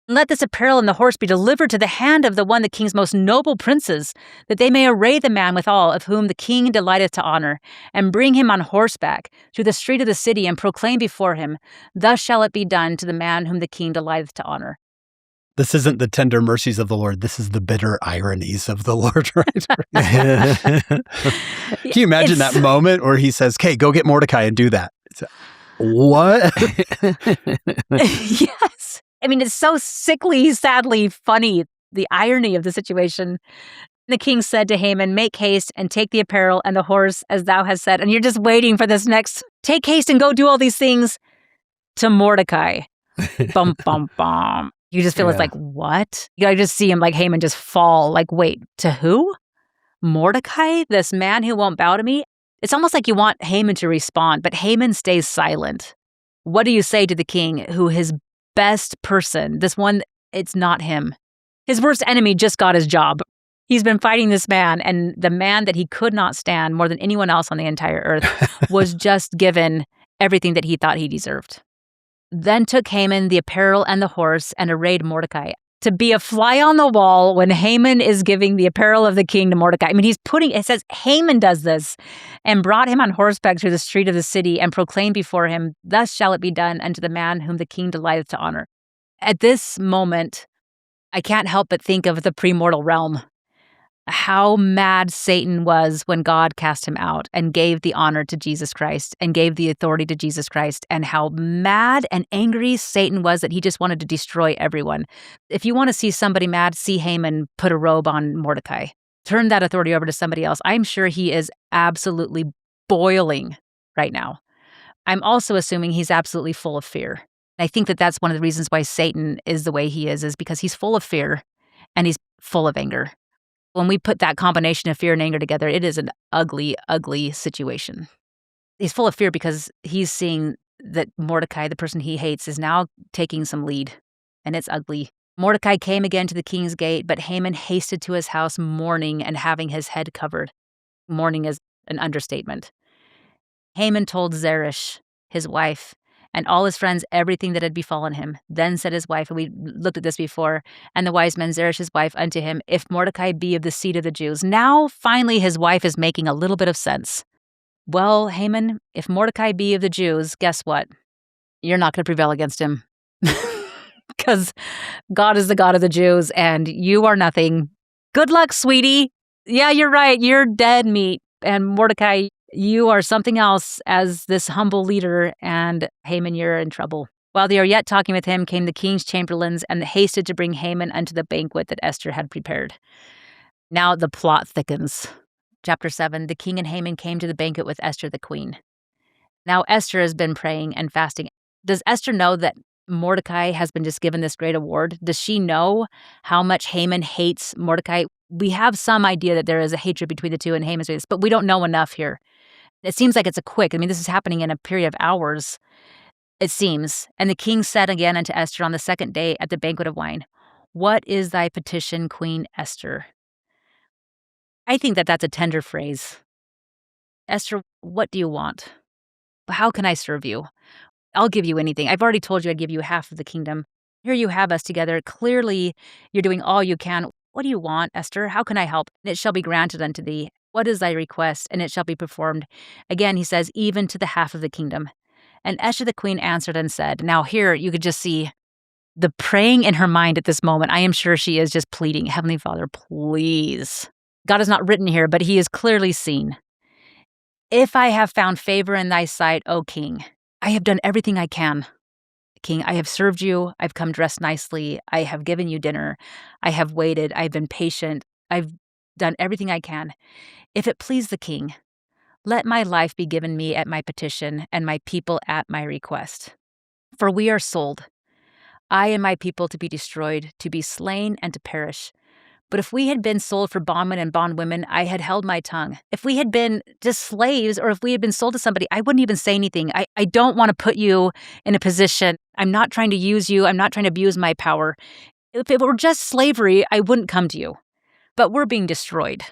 Let this apparel and the horse be delivered to the hand of the king's most noble princes, that they may array the man withal, of whom the king delighteth to honor, and bring him on horseback through the street of the city, and proclaim before him, thus shall it be done to the man whom the king delighteth to honor. This isn't the tender mercies of the Lord. This is the bitter ironies of the Lord, right? Can you imagine that moment where he says, okay, go get Mordecai and do that? What? Yes. I mean, it's so sickly, sadly funny, the irony of the situation. The king said to Haman, make haste and take the apparel and the horse as thou hast said. And you're just waiting for this next, take haste and go do all these things to Mordecai. Bum, bum, bum. You just feel it's like, what? I just see him like Haman just fall. Like, wait, to who? Mordecai? This man who won't bow to me? It's almost like you want Haman to respond, but Haman stays silent. What do you say to the king who his best person, this one, it's not him. His worst enemy just got his job. He's been fighting this man, and the man that he could not stand more than anyone else on the entire earth was just given everything that he thought he deserved. Then took Haman the apparel and the horse and arrayed Mordecai. To be a fly on the wall when Haman is giving the apparel of the king to Mordecai. I mean, it says Haman does this, and brought him on horseback through the street of the city and proclaimed before him, thus shall it be done unto the man whom the king delighteth to honor. At this moment, I can't help but think of the premortal realm. How mad Satan was when God cast him out and gave the honor to Jesus Christ and gave the authority to Jesus Christ, and how mad and angry Satan was that he just wanted to destroy everyone. If you want to see somebody mad, see Haman put a robe on Mordecai. Turn that authority over to somebody else. I'm sure he is absolutely boiling right now. I'm also assuming he's absolutely full of fear. I think that that's one of the reasons why Satan is the way he is because he's full of fear and he's full of anger. When we put that combination of fear and anger together, it is an ugly, ugly situation. He's full of fear because he's seeing that Mordecai, the person he hates, is now taking some lead, and it's ugly. Mordecai came again to the king's gate, but Haman hasted to his house mourning and having his head covered. Mourning is an understatement. Haman told Zeresh, his wife, and all his friends everything that had befallen him. Then said his wife, and we looked at this before, and the wise men, Zeresh his wife, unto him, if Mordecai be of the seed of the Jews. Now, finally, his wife is making a little bit of sense. Well, Haman, if Mordecai be of the Jews, guess what? You're not going to prevail against him. Because God is the God of the Jews, and you are nothing. Good luck, sweetie. Yeah, you're right. You're dead meat. And Mordecai, you are something else as this humble leader, and Haman, you're in trouble. While they are yet talking with him, came the king's chamberlains and hasted to bring Haman unto the banquet that Esther had prepared. Now the plot thickens. Chapter 7, the king and Haman came to the banquet with Esther the queen. Now Esther has been praying and fasting. Does Esther know that Mordecai has been just given this great award? Does she know how much Haman hates Mordecai? We have some idea that there is a hatred between the two and Haman's face, but we don't know enough here. It seems like it's this is happening in a period of hours, it seems. And the king said again unto Esther on the second day at the banquet of wine, "What is thy petition, Queen Esther?" I think that that's a tender phrase. Esther, what do you want? How can I serve you? I'll give you anything. I've already told you I'd give you half of the kingdom. Here you have us together. Clearly, you're doing all you can. What do you want, Esther? How can I help? And it shall be granted unto thee. What is thy request? And it shall be performed. Again, he says, even to the half of the kingdom. And Esther the queen answered and said, now here you could just see the praying in her mind at this moment. I am sure she is just pleading, Heavenly Father, please. God is not written here, but he is clearly seen. If I have found favor in thy sight, O king, I have done everything I can. King, I have served you. I've come dressed nicely. I have given you dinner. I have waited. I've been patient. I've done everything I can. If it please the king, let my life be given me at my petition and my people at my request. For we are sold, I and my people to be destroyed, to be slain and to perish. But if we had been sold for bondmen and bondwomen, I had held my tongue. If we had been just slaves or if we had been sold to somebody, I wouldn't even say anything. I don't want to put you in a position. I'm not trying to use you. I'm not trying to abuse my power. If it were just slavery, I wouldn't come to you. But we're being destroyed.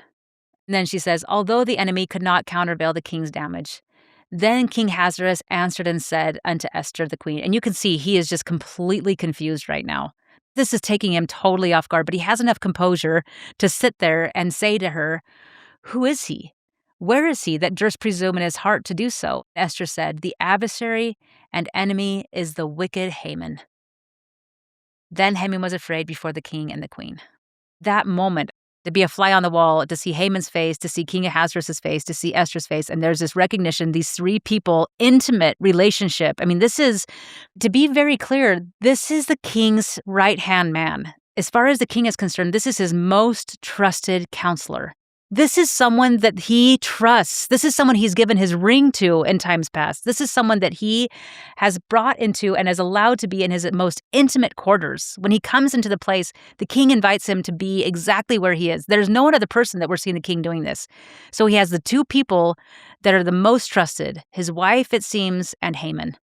And then she says, although the enemy could not countervail the king's damage. Then King Ahasuerus answered and said unto Esther the queen, and you can see he is just completely confused right now. This is taking him totally off guard, but he has enough composure to sit there and say to her, who is he? Where is he that durst presume in his heart to do so? Esther said, the adversary and enemy is the wicked Haman. Then Haman was afraid before the king and the queen. That moment, to be a fly on the wall, to see Haman's face, to see King Ahasuerus' face, to see Esther's face, and there's this recognition, these three people, intimate relationship. I mean, this is, to be very clear, this is the king's right-hand man. As far as the king is concerned, this is his most trusted counselor. This is someone that he trusts. This is someone he's given his ring to in times past. This is someone that he has brought into and is allowed to be in his most intimate quarters. When he comes into the place, the king invites him to be exactly where he is. There's no other person that we're seeing the king doing this. So he has the two people that are the most trusted, his wife, it seems, and Haman.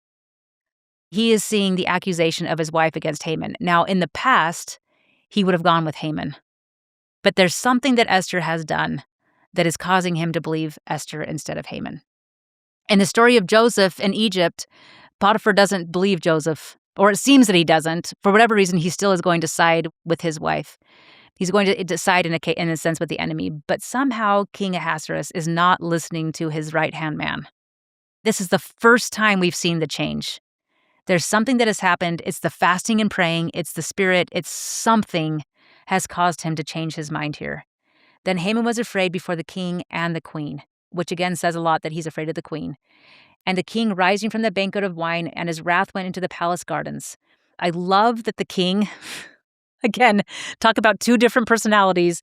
He is seeing the accusation of his wife against Haman. Now, in the past, he would have gone with Haman. But there's something that Esther has done that is causing him to believe Esther instead of Haman. In the story of Joseph in Egypt, Potiphar doesn't believe Joseph, or it seems that he doesn't. For whatever reason, he still is going to side with his wife. He's going to side in a sense with the enemy. But somehow King Ahasuerus is not listening to his right-hand man. This is the first time we've seen the change. There's something that has happened. It's the fasting and praying. It's the spirit. It's something has caused him to change his mind here. Then Haman was afraid before the king and the queen, which again says a lot that he's afraid of the queen. And the king rising from the banquet of wine, and his wrath went into the palace gardens. I love that the king, again, talk about two different personalities.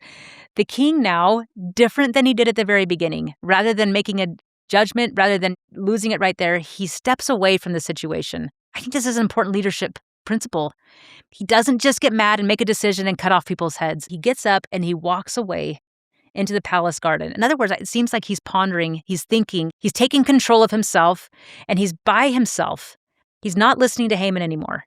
The king now, different than he did at the very beginning. Rather than making a judgment, rather than losing it right there, he steps away from the situation. I think this is an important leadership principle. He doesn't just get mad and make a decision and cut off people's heads. He gets up and he walks away into the palace garden. In other words, it seems like he's pondering, he's thinking, he's taking control of himself, and he's by himself. He's not listening to Haman anymore.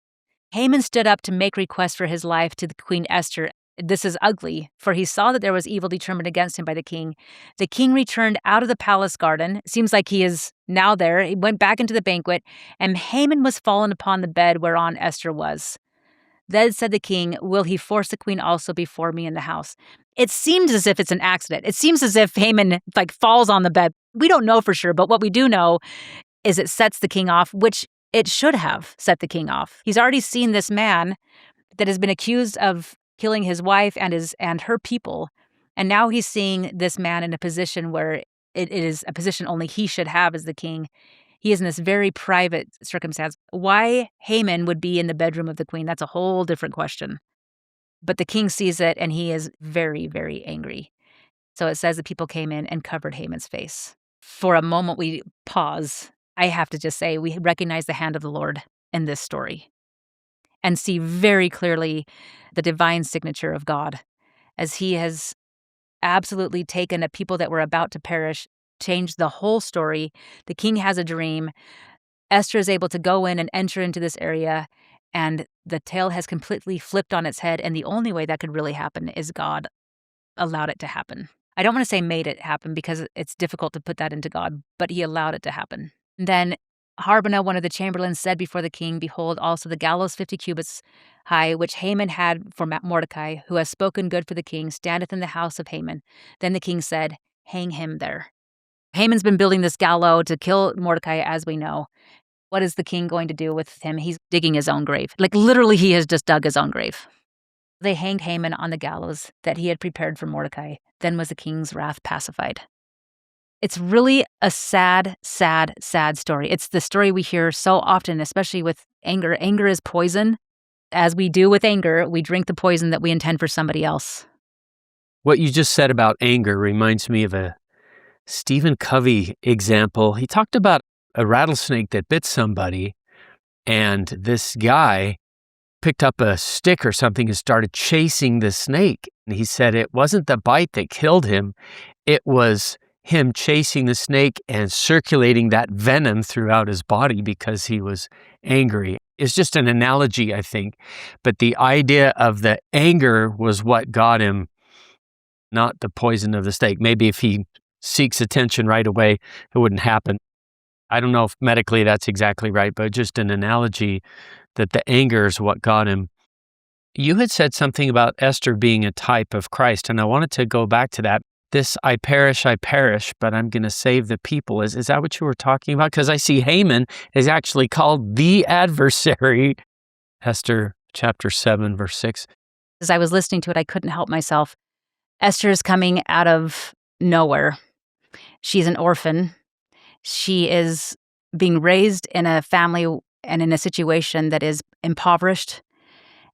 Haman stood up to make request for his life to the Queen Esther. This is ugly, for he saw that there was evil determined against him by the king. The king returned out of the palace garden. It seems like he is now there. He went back into the banquet, and Haman was fallen upon the bed whereon Esther was. Then said the king, will he force the queen also before me in the house? It seems as if it's an accident. It seems as if Haman falls on the bed. We don't know for sure, but what we do know is it sets the king off, which it should have set the king off. He's already seen this man that has been accused of killing his wife and her people, and now he's seeing this man in a position where it is a position only he should have as the king. He is in this very private circumstance. Why Haman would be in the bedroom of the queen, that's a whole different question. But the king sees it, and he is very, very angry. So it says the people came in and covered Haman's face. For a moment, we pause. I have to just say, we recognize the hand of the Lord in this story and see very clearly the divine signature of God as he has absolutely taken a people that were about to perish, changed the whole story. The king has a dream. Esther is able to go in and enter into this area, and the tale has completely flipped on its head, and the only way that could really happen is God allowed it to happen. I don't want to say made it happen because it's difficult to put that into God, but he allowed it to happen. Then Harbonah, one of the chamberlains, said before the king, "Behold, also the gallows 50 cubits high, which Haman had for Mordecai, who has spoken good for the king, standeth in the house of Haman." Then the king said, "Hang him there." Haman's been building this gallows to kill Mordecai, as we know. What is the king going to do with him? He's digging his own grave. Like literally, he has just dug his own grave. They hanged Haman on the gallows that he had prepared for Mordecai. Then was the king's wrath pacified. It's really a sad, sad, sad story. It's the story we hear so often, especially with anger. Anger is poison. As we do with anger, we drink the poison that we intend for somebody else. What you just said about anger reminds me of a Stephen Covey example. He talked about a rattlesnake that bit somebody, and this guy picked up a stick or something and started chasing the snake. And he said it wasn't the bite that killed him, it was him chasing the snake and circulating that venom throughout his body because he was angry. It's just an analogy, I think. But the idea of the anger was what got him, not the poison of the snake. Maybe if he seeks attention right away, it wouldn't happen. I don't know if medically that's exactly right, but just an analogy that the anger is what got him. You had said something about Esther being a type of Christ, and I wanted to go back to that. This I perish, but I'm going to save the people. Is that what you were talking about? Because I see Haman is actually called the adversary. Esther chapter 7, verse 6. As I was listening to it, I couldn't help myself. Esther is coming out of nowhere. She's an orphan. She is being raised in a family and in a situation that is impoverished.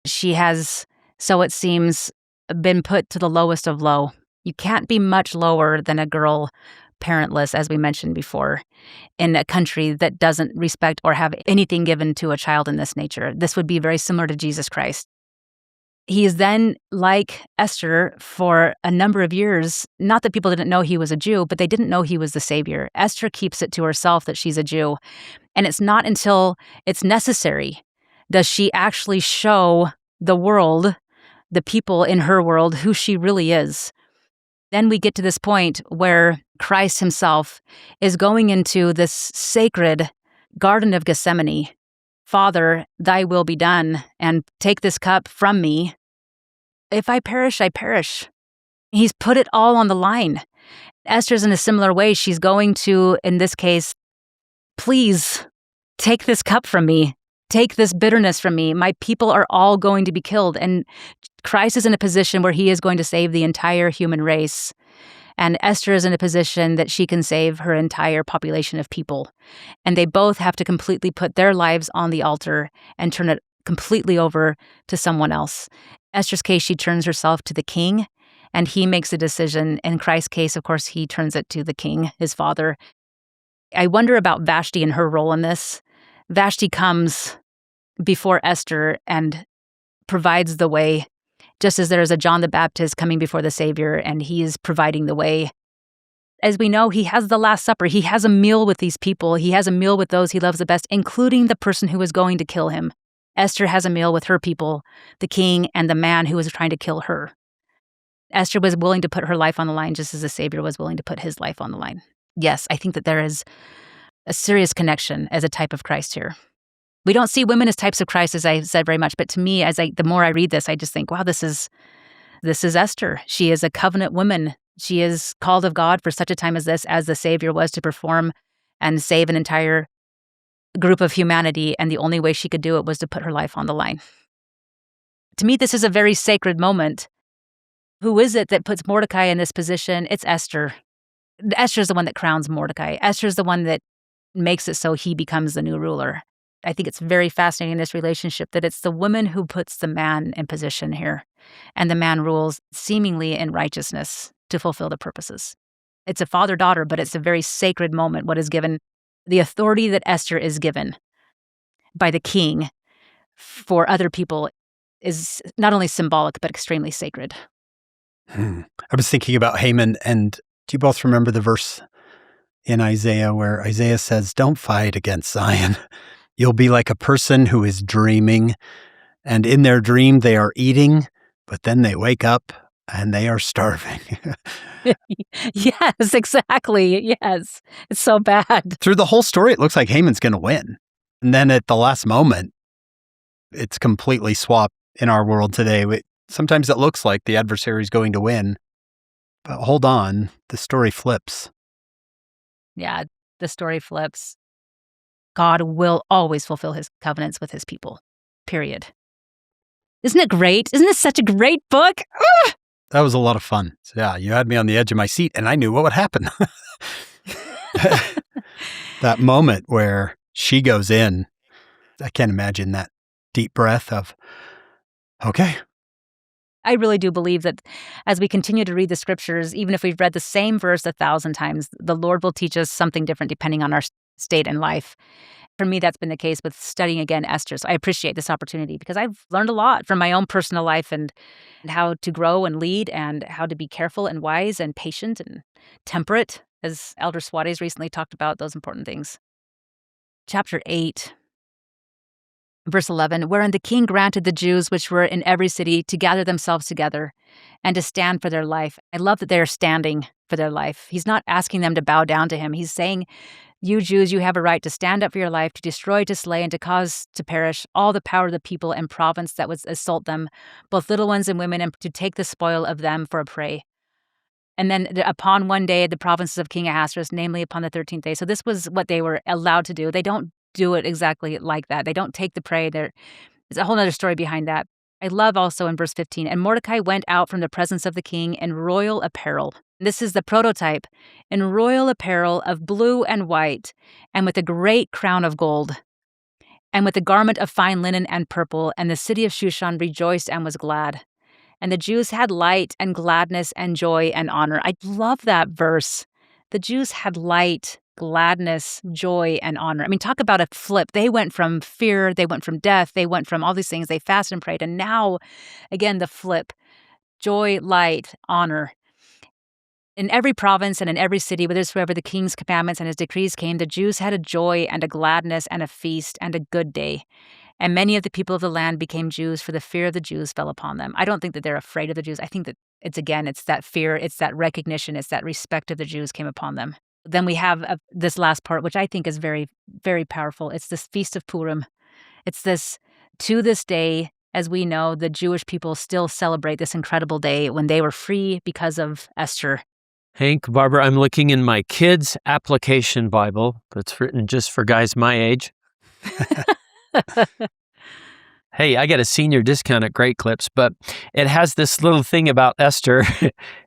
She has, so it seems, been put to the lowest of low. You can't be much lower than a girl parentless, as we mentioned before, in a country that doesn't respect or have anything given to a child in this nature. This would be very similar to Jesus Christ. He is then like Esther for a number of years. Not that people didn't know he was a Jew, but they didn't know he was the Savior. Esther keeps it to herself that she's a Jew. And it's not until it's necessary does she actually show the world, the people in her world, who she really is. Then we get to this point where Christ himself is going into this sacred Garden of Gethsemane. "Father, thy will be done, and take this cup from me. If I perish, I perish." He's put it all on the line. Esther's in a similar way. She's going to, in this case, "Please take this cup from me. Take this bitterness from me. My people are all going to be killed." And Christ is in a position where he is going to save the entire human race. And Esther is in a position that she can save her entire population of people. And they both have to completely put their lives on the altar and turn it completely over to someone else. Esther's case, she turns herself to the king, and he makes a decision. In Christ's case, of course, he turns it to the king, his father. I wonder about Vashti and her role in this. Vashti comes before Esther and provides the way, just as there is a John the Baptist coming before the Savior, and he is providing the way. As we know, he has the Last Supper. He has a meal with these people. He has a meal with those he loves the best, including the person who is going to kill him. Esther has a meal with her people, the king and the man who was trying to kill her. Esther was willing to put her life on the line just as the Savior was willing to put his life on the line. Yes, I think that there is a serious connection as a type of Christ here. We don't see women as types of Christ, as I said, very much, but to me, the more I read this, I just think, wow, this is Esther. She is a covenant woman. She is called of God for such a time as this, as the Savior was, to perform and save an entire group of humanity, and the only way she could do it was to put her life on the line. To me, this is a very sacred moment. Who is it that puts Mordecai in this position? It's Esther. Esther's the one that crowns Mordecai. Esther's the one that makes it so he becomes the new ruler. I think it's very fascinating in this relationship that it's the woman who puts the man in position here, and the man rules seemingly in righteousness. to fulfill the purposes. It's a father-daughter, but it's a very sacred moment, what is given, the authority that Esther is given by the king for other people is not only symbolic, but extremely sacred. I was thinking about Haman, and do you both remember the verse in Isaiah where Isaiah says, "Don't fight against Zion. You'll be like a person who is dreaming, and in their dream they are eating, but then they wake up and they are starving." Yes, exactly. Yes. It's so bad. Through the whole story, it looks like Haman's going to win. And then at the last moment, it's completely swapped in our world today. Sometimes it looks like the adversary is going to win. But hold on, the story flips. Yeah, the story flips. God will always fulfill his covenants with his people, period. Isn't it great? Isn't this such a great book? Ah! That was a lot of fun. So yeah, you had me on the edge of my seat, and I knew what would happen. That moment where she goes in, I can't imagine that deep breath of, okay. I really do believe that as we continue to read the scriptures, even if we've read the same verse 1,000 times, the Lord will teach us something different depending on our state in life. For me, that's been the case with studying again Esther. So I appreciate this opportunity because I've learned a lot from my own personal life and how to grow and lead and how to be careful and wise and patient and temperate, as Elder Suarez recently talked about those important things. Chapter 8. Verse 11, wherein the king granted the Jews which were in every city to gather themselves together and to stand for their life. I love that they're standing for their life. He's not asking them to bow down to him. He's saying, you Jews, you have a right to stand up for your life, to destroy, to slay, and to cause to perish all the power of the people and province that would assault them, both little ones and women, and to take the spoil of them for a prey. And then upon one day, the provinces of King Ahasuerus, namely upon the 13th day. So this was what they were allowed to do. They don't do it exactly like that. They don't take the prey. There's a whole other story behind that. I love also in verse 15, and Mordecai went out from the presence of the king in royal apparel. This is the prototype, in royal apparel of blue and white, and with a great crown of gold, and with a garment of fine linen and purple, and the city of Shushan rejoiced and was glad. And the Jews had light and gladness and joy and honor. I love that verse. The Jews had light, gladness, joy, and honor. I mean, talk about a flip. They went from fear, they went from death, they went from all these things. They fasted and prayed. And now, again, the flip. Joy, light, honor. In every province and in every city, whithersoever the king's commandments and his decrees came, the Jews had a joy and a gladness and a feast and a good day. And many of the people of the land became Jews, for the fear of the Jews fell upon them. I don't think that they're afraid of the Jews. I think that it's that fear, it's that recognition, it's that respect of the Jews came upon them. Then we have this last part, which I think is very, very powerful. It's this Feast of Purim. It's this, to this day, as we know, the Jewish people still celebrate this incredible day when they were free because of Esther. Hank, Barbara, I'm looking in my kids' application Bible that's written just for guys my age. Hey, I got a senior discount at Great Clips, but it has this little thing about Esther.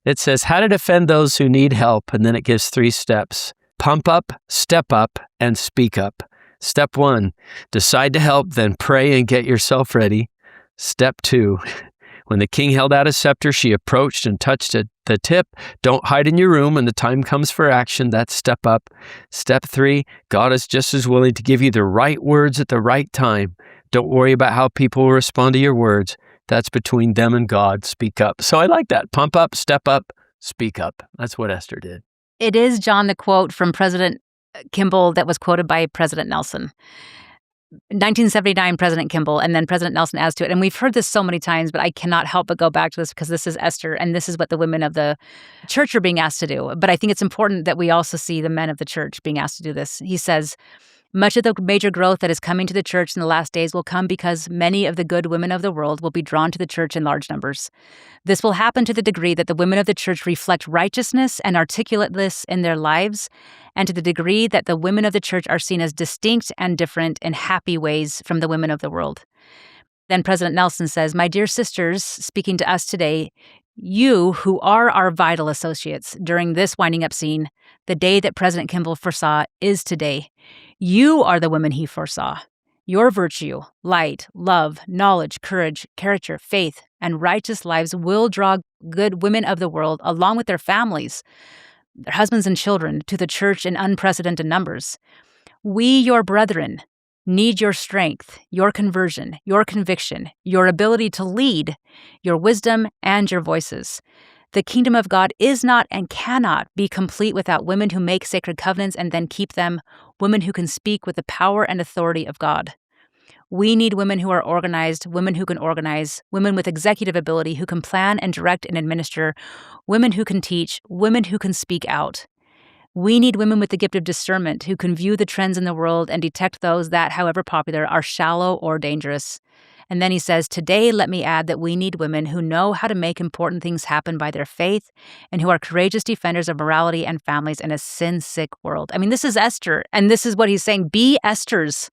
It says, how to defend those who need help, and then it gives 3 steps. Pump up, step up, and speak up. Step 1, decide to help, then pray and get yourself ready. Step 2, when the king held out his scepter, she approached and touched the tip. Don't hide in your room when the time comes for action. That's step up. Step 3, God is just as willing to give you the right words at the right time. Don't worry about how people will respond to your words. That's between them and God. Speak up. So I like that. Pump up, step up, speak up. That's what Esther did. It is, John, the quote from President Kimball that was quoted by President Nelson. 1979, President Kimball, and then President Nelson adds to it. And we've heard this so many times, but I cannot help but go back to this because this is Esther, and this is what the women of the church are being asked to do. But I think it's important that we also see the men of the church being asked to do this. He says, much of the major growth that is coming to the church in the last days will come because many of the good women of the world will be drawn to the church in large numbers. This will happen to the degree that the women of the church reflect righteousness and articulateness in their lives, and to the degree that the women of the church are seen as distinct and different in happy ways from the women of the world. Then President Nelson says, my dear sisters, speaking to us today, you who are our vital associates during this winding up scene, the day that President Kimball foresaw is today. You are the women he foresaw. Your virtue, light, love, knowledge, courage, character, faith, and righteous lives will draw good women of the world, along with their families, their husbands and children, to the church in unprecedented numbers. We, your brethren, need your strength, your conversion, your conviction, your ability to lead, your wisdom, and your voices. The kingdom of God is not and cannot be complete without women who make sacred covenants and then keep them, women who can speak with the power and authority of God. We need women who are organized, women who can organize, women with executive ability who can plan and direct and administer, women who can teach, women who can speak out. We need women with the gift of discernment who can view the trends in the world and detect those that, however popular, are shallow or dangerous. And then he says, today, let me add that we need women who know how to make important things happen by their faith and who are courageous defenders of morality and families in a sin-sick world. I mean, this is Esther, and this is what he's saying. Be Esthers.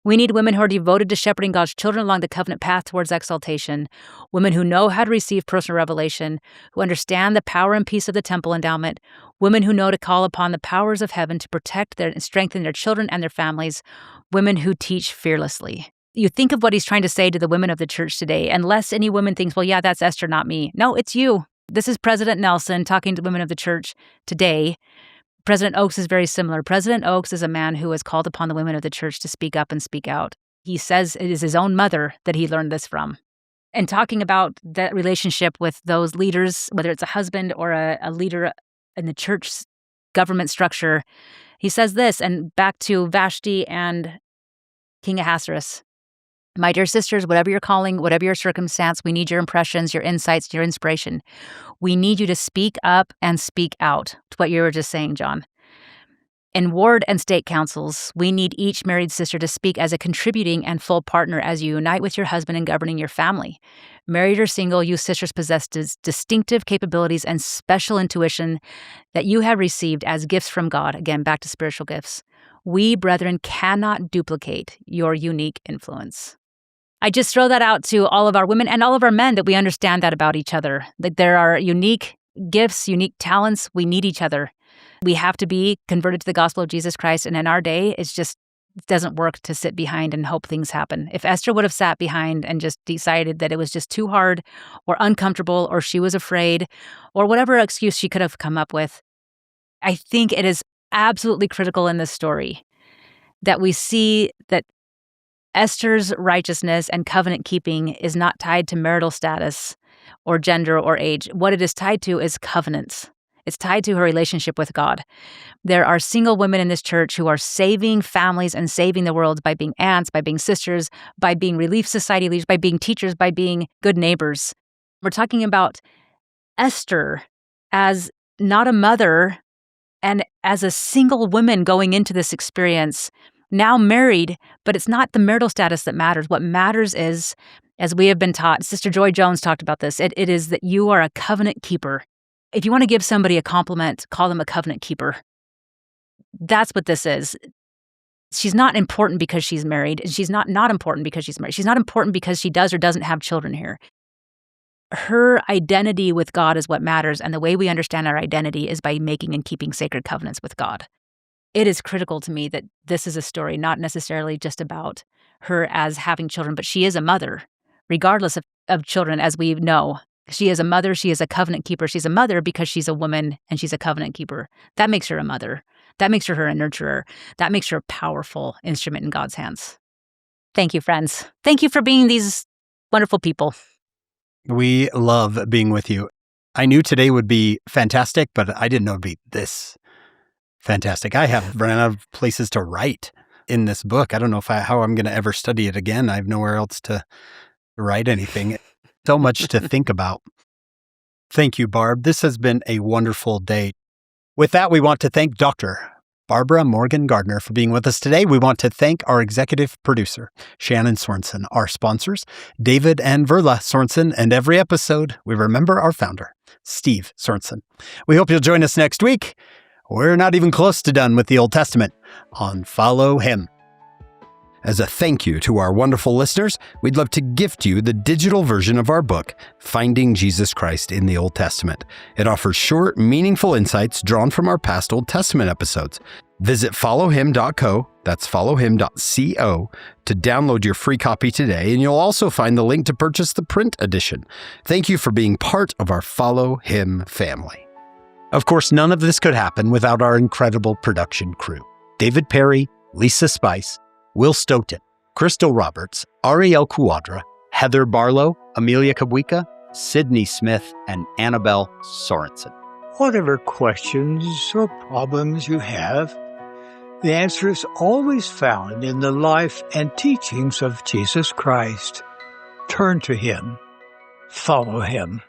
We need women who are devoted to shepherding God's children along the covenant path towards exaltation, women who know how to receive personal revelation, who understand the power and peace of the temple endowment, women who know to call upon the powers of heaven to protect and strengthen their children and their families, women who teach fearlessly. You think of what he's trying to say to the women of the church today, unless any woman thinks, well, yeah, that's Esther, not me. No, it's you. This is President Nelson talking to women of the church today. President Oaks is very similar. President Oaks is a man who has called upon the women of the church to speak up and speak out. He says it is his own mother that he learned this from. And talking about that relationship with those leaders, whether it's a husband or a leader in the church government structure, he says this, and back to Vashti and King Ahasuerus. My dear sisters, whatever your calling, whatever your circumstance, we need your impressions, your insights, your inspiration. We need you to speak up and speak out, to what you were just saying, John. In ward and state councils, we need each married sister to speak as a contributing and full partner as you unite with your husband in governing your family. Married or single, you sisters possess distinctive capabilities and special intuition that you have received as gifts from God. Again, back to spiritual gifts. We, brethren, cannot duplicate your unique influence. I just throw that out to all of our women and all of our men, that we understand that about each other, that there are unique gifts, unique talents. We need each other. We have to be converted to the gospel of Jesus Christ. And in our day, it doesn't work to sit behind and hope things happen. If Esther would have sat behind and just decided that it was just too hard or uncomfortable, or she was afraid, or whatever excuse she could have come up with, I think it is absolutely critical in this story that we see that Esther's righteousness and covenant keeping is not tied to marital status or gender or age. What it is tied to is covenants. It's tied to her relationship with God. There are single women in this church who are saving families and saving the world by being aunts, by being sisters, by being Relief Society leaders, by being teachers, by being good neighbors. We're talking about Esther as not a mother and as a single woman going into this experience, now married, but it's not the marital status that matters. What matters is, as we have been taught, Sister Joy Jones talked about this, it is that you are a covenant keeper. If you want to give somebody a compliment, call them a covenant keeper. That's what this is. She's not important because she's married. She's not important because she's married. She's not important because she does or doesn't have children here. Her identity with God is what matters, and the way we understand our identity is by making and keeping sacred covenants with God. It is critical to me that this is a story not necessarily just about her as having children, but she is a mother, regardless of children, as we know. She is a mother. She is a covenant keeper. She's a mother because she's a woman and she's a covenant keeper. That makes her a mother. That makes her a nurturer. That makes her a powerful instrument in God's hands. Thank you, friends. Thank you for being these wonderful people. We love being with you. I knew today would be fantastic, but I didn't know it'd be this fantastic. I have run out of places to write in this book. I don't know how I'm going to ever study it again. I have nowhere else to write anything. So much to think about. Thank you, Barb. This has been a wonderful day. With that, we want to thank Dr. Barbara Morgan Gardner for being with us today. We want to thank our executive producer, Shannon Sorensen, our sponsors, David and Verla Sorensen, and every episode, we remember our founder, Steve Sorensen. We hope you'll join us next week. We're not even close to done with the Old Testament on Follow Him. As a thank you to our wonderful listeners, we'd love to gift you the digital version of our book, Finding Jesus Christ in the Old Testament. It offers short, meaningful insights drawn from our past Old Testament episodes. Visit followhim.co, that's followhim.co, to download your free copy today, and you'll also find the link to purchase the print edition. Thank you for being part of our Follow Him family. Of course, none of this could happen without our incredible production crew. David Perry, Lisa Spice, Will Stoughton, Crystal Roberts, Ariel Cuadra, Heather Barlow, Amelia Kabwika, Sydney Smith, and Annabelle Sorensen. Whatever questions or problems you have, the answer is always found in the life and teachings of Jesus Christ. Turn to Him. Follow Him.